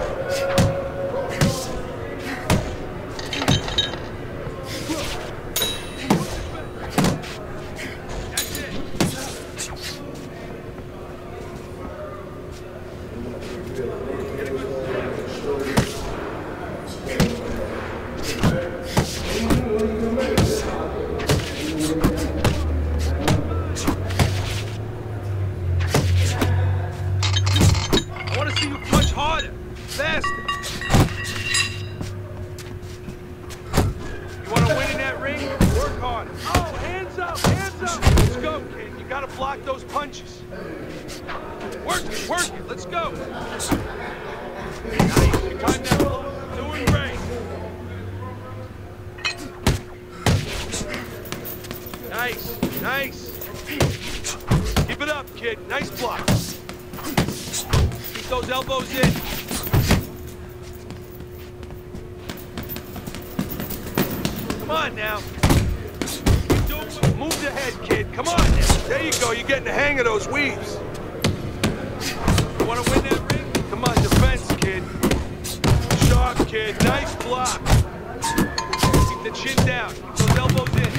Block those punches. Work it, let's go. Nice, you timed that well. Doing great. Nice. Keep it up, kid. Nice block. Keep those elbows in. Come on now. Move the head, kid. Come on now. There you go. You're getting the hang of those weaves. You want to win that ring? Come on, defense, kid. Sharp, kid. Nice block. Keep the chin down. Keep those elbows in.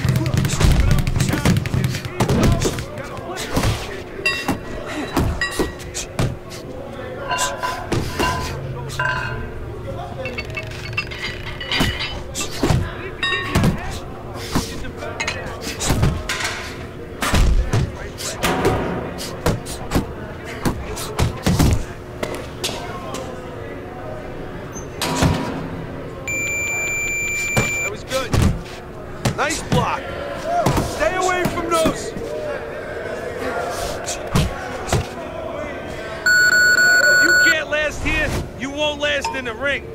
Nice block. Stay away from those. If you can't last here, you won't last in the ring.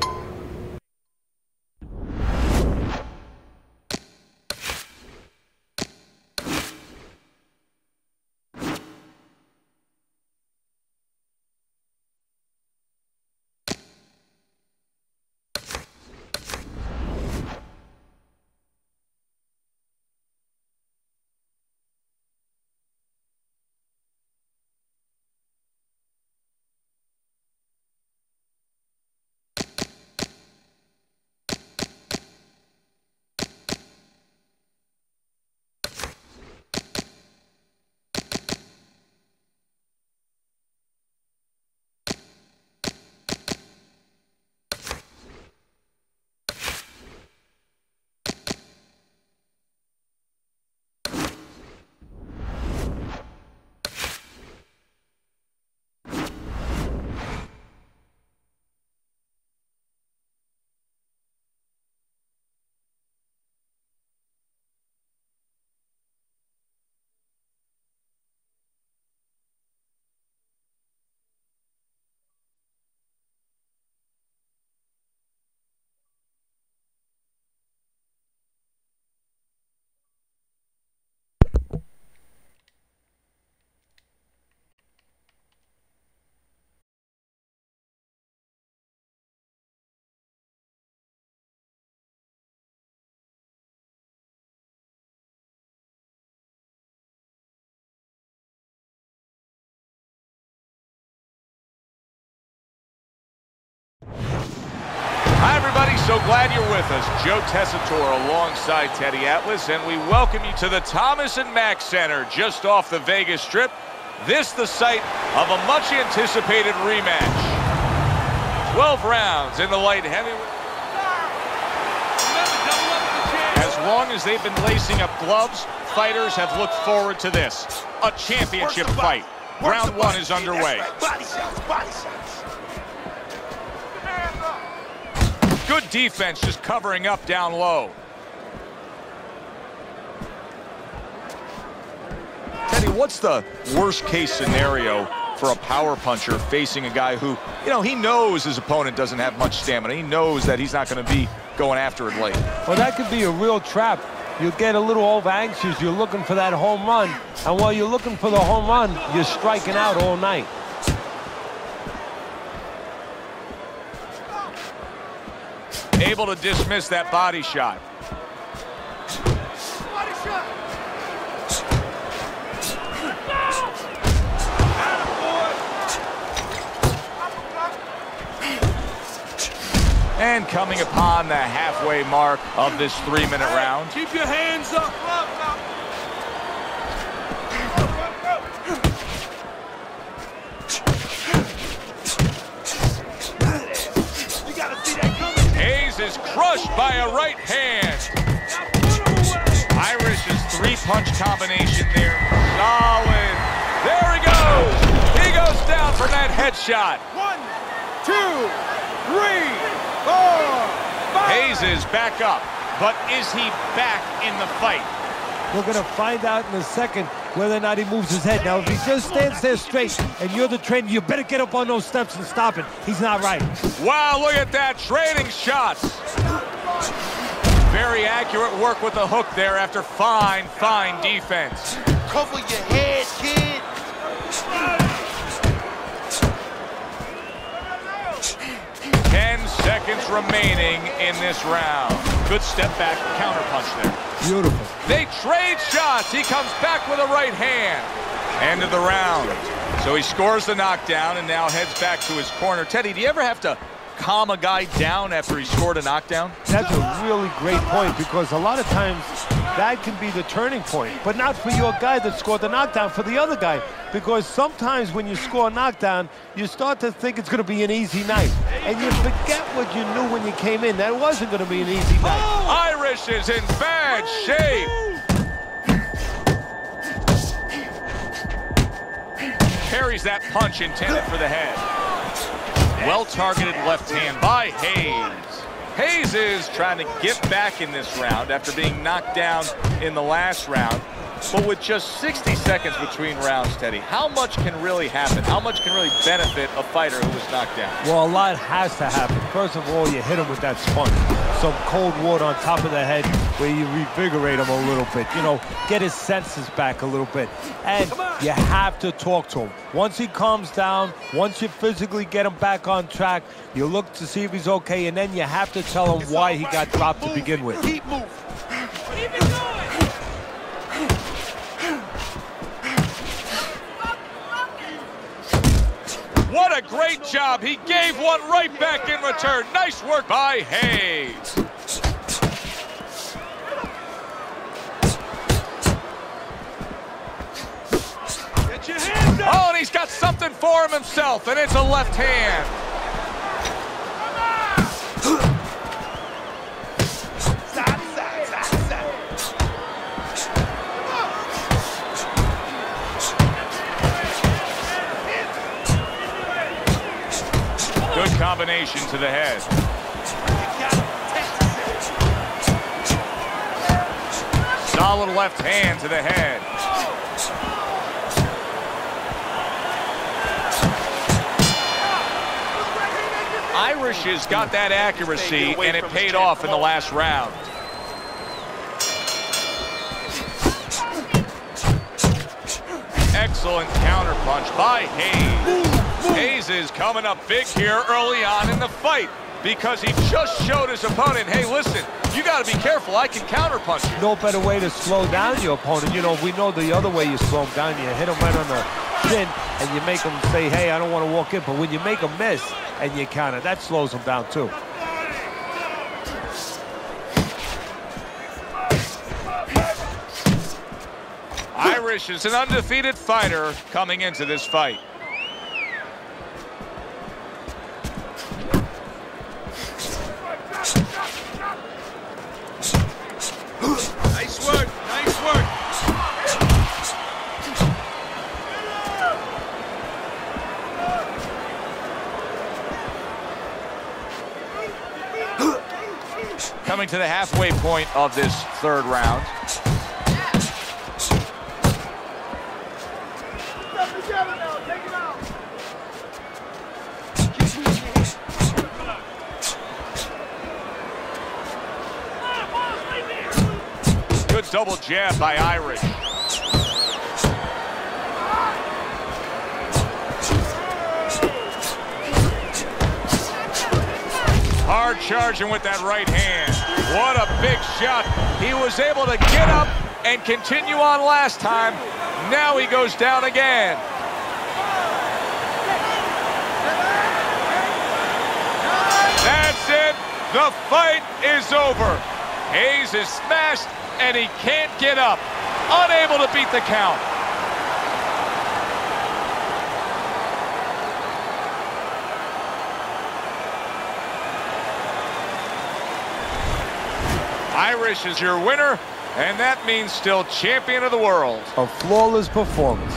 Hi, everybody. So glad you're with us. Joe Tessitore alongside Teddy Atlas, and we welcome you to the Thomas and Mack Center just off the Vegas Strip. This the site of a much-anticipated rematch. 12 rounds in the light heavyweight. As long as they've been lacing up gloves, fighters have looked forward to this. A championship fight. Round one is underway. Body shots, body shots. Good defense, just covering up down low. Teddy, what's the worst-case scenario for a power puncher facing a guy who, you know, he knows his opponent doesn't have much stamina. He knows that he's not going to be going after it late. Well, that could be a real trap. You get a little over-anxious. You're looking for that home run. And while you're looking for the home run, you're striking out all night. Able to dismiss that body shot. Body shot. And coming upon the halfway mark of this 3-minute round. Keep your hands up. You gotta see that coming. Hayes is crushed by a right hand. Irish's 3-punch combination there. Solid. There he goes. He goes down for that headshot. 1, 2, 3, 4, 5. Hayes is back up, but is he back in the fight? We're going to find out in a second whether or not he moves his head. Now, if he just stands there straight and you're the trainer, you better get up on those steps and stop it. He's not right. Wow, look at that, trading shots. Very accurate work with the hook there after fine defense. Cover your head, kid. Seconds remaining in this round. Good step back counter punch there. Beautiful. They trade shots. He comes back with a right hand. End of the round. So he scores the knockdown and now heads back to his corner. Teddy, do you ever have to calm a guy down after he scored a knockdown? That's a really great point, because a lot of times that can be the turning point, but not for your guy that scored the knockdown, for the other guy. Because sometimes when you score a knockdown, you start to think it's going to be an easy night. And you forget what you knew when you came in. That wasn't going to be an easy night. Irish is in bad shape. Parries that punch intended for the head. Well-targeted left hand by Hayes. Hayes is trying to get back in this round after being knocked down in the last round. But with just 60 seconds between rounds, Teddy, how much can really happen? How much can really benefit a fighter who was knocked down? Well, a lot has to happen. First of all, you hit him with that sponge. Some cold water on top of the head where you revigorate him a little bit. You know, get his senses back a little bit. And you have to talk to him. Once he calms down, once you physically get him back on track, you look to see if he's okay, and then you have to tell him why he got dropped to begin with. Keep moving. Keep it going. What a great job. He gave one right back in return. Nice work by Hayes. Get your hands up. Oh, and he's got something for him himself, and it's a left hand. Good combination to the head. Solid left hand to the head. Irish has got that accuracy, and it paid off in the last round. Excellent counter punch by Hayes. Hayes is coming up big here early on in the fight because he just showed his opponent, hey, listen, you got to be careful. I can counter punch you. No better way to slow down your opponent. You know, we know the other way you slow him down. You hit him right on the chin and you make him say, hey, I don't want to walk in. But when you make him miss and you counter, that slows him down too. Irish is an undefeated fighter coming into this fight. Nice work, nice work. Coming to the halfway point of this third round. Good double jab by Irish. Hard charging with that right hand. What a big shot. He was able to get up and continue on last time. Now he goes down again. That's it. The fight is over. Hayes is smashed, and he can't get up. Unable to beat the count. Irish is your winner, and that means still champion of the world. A flawless performance.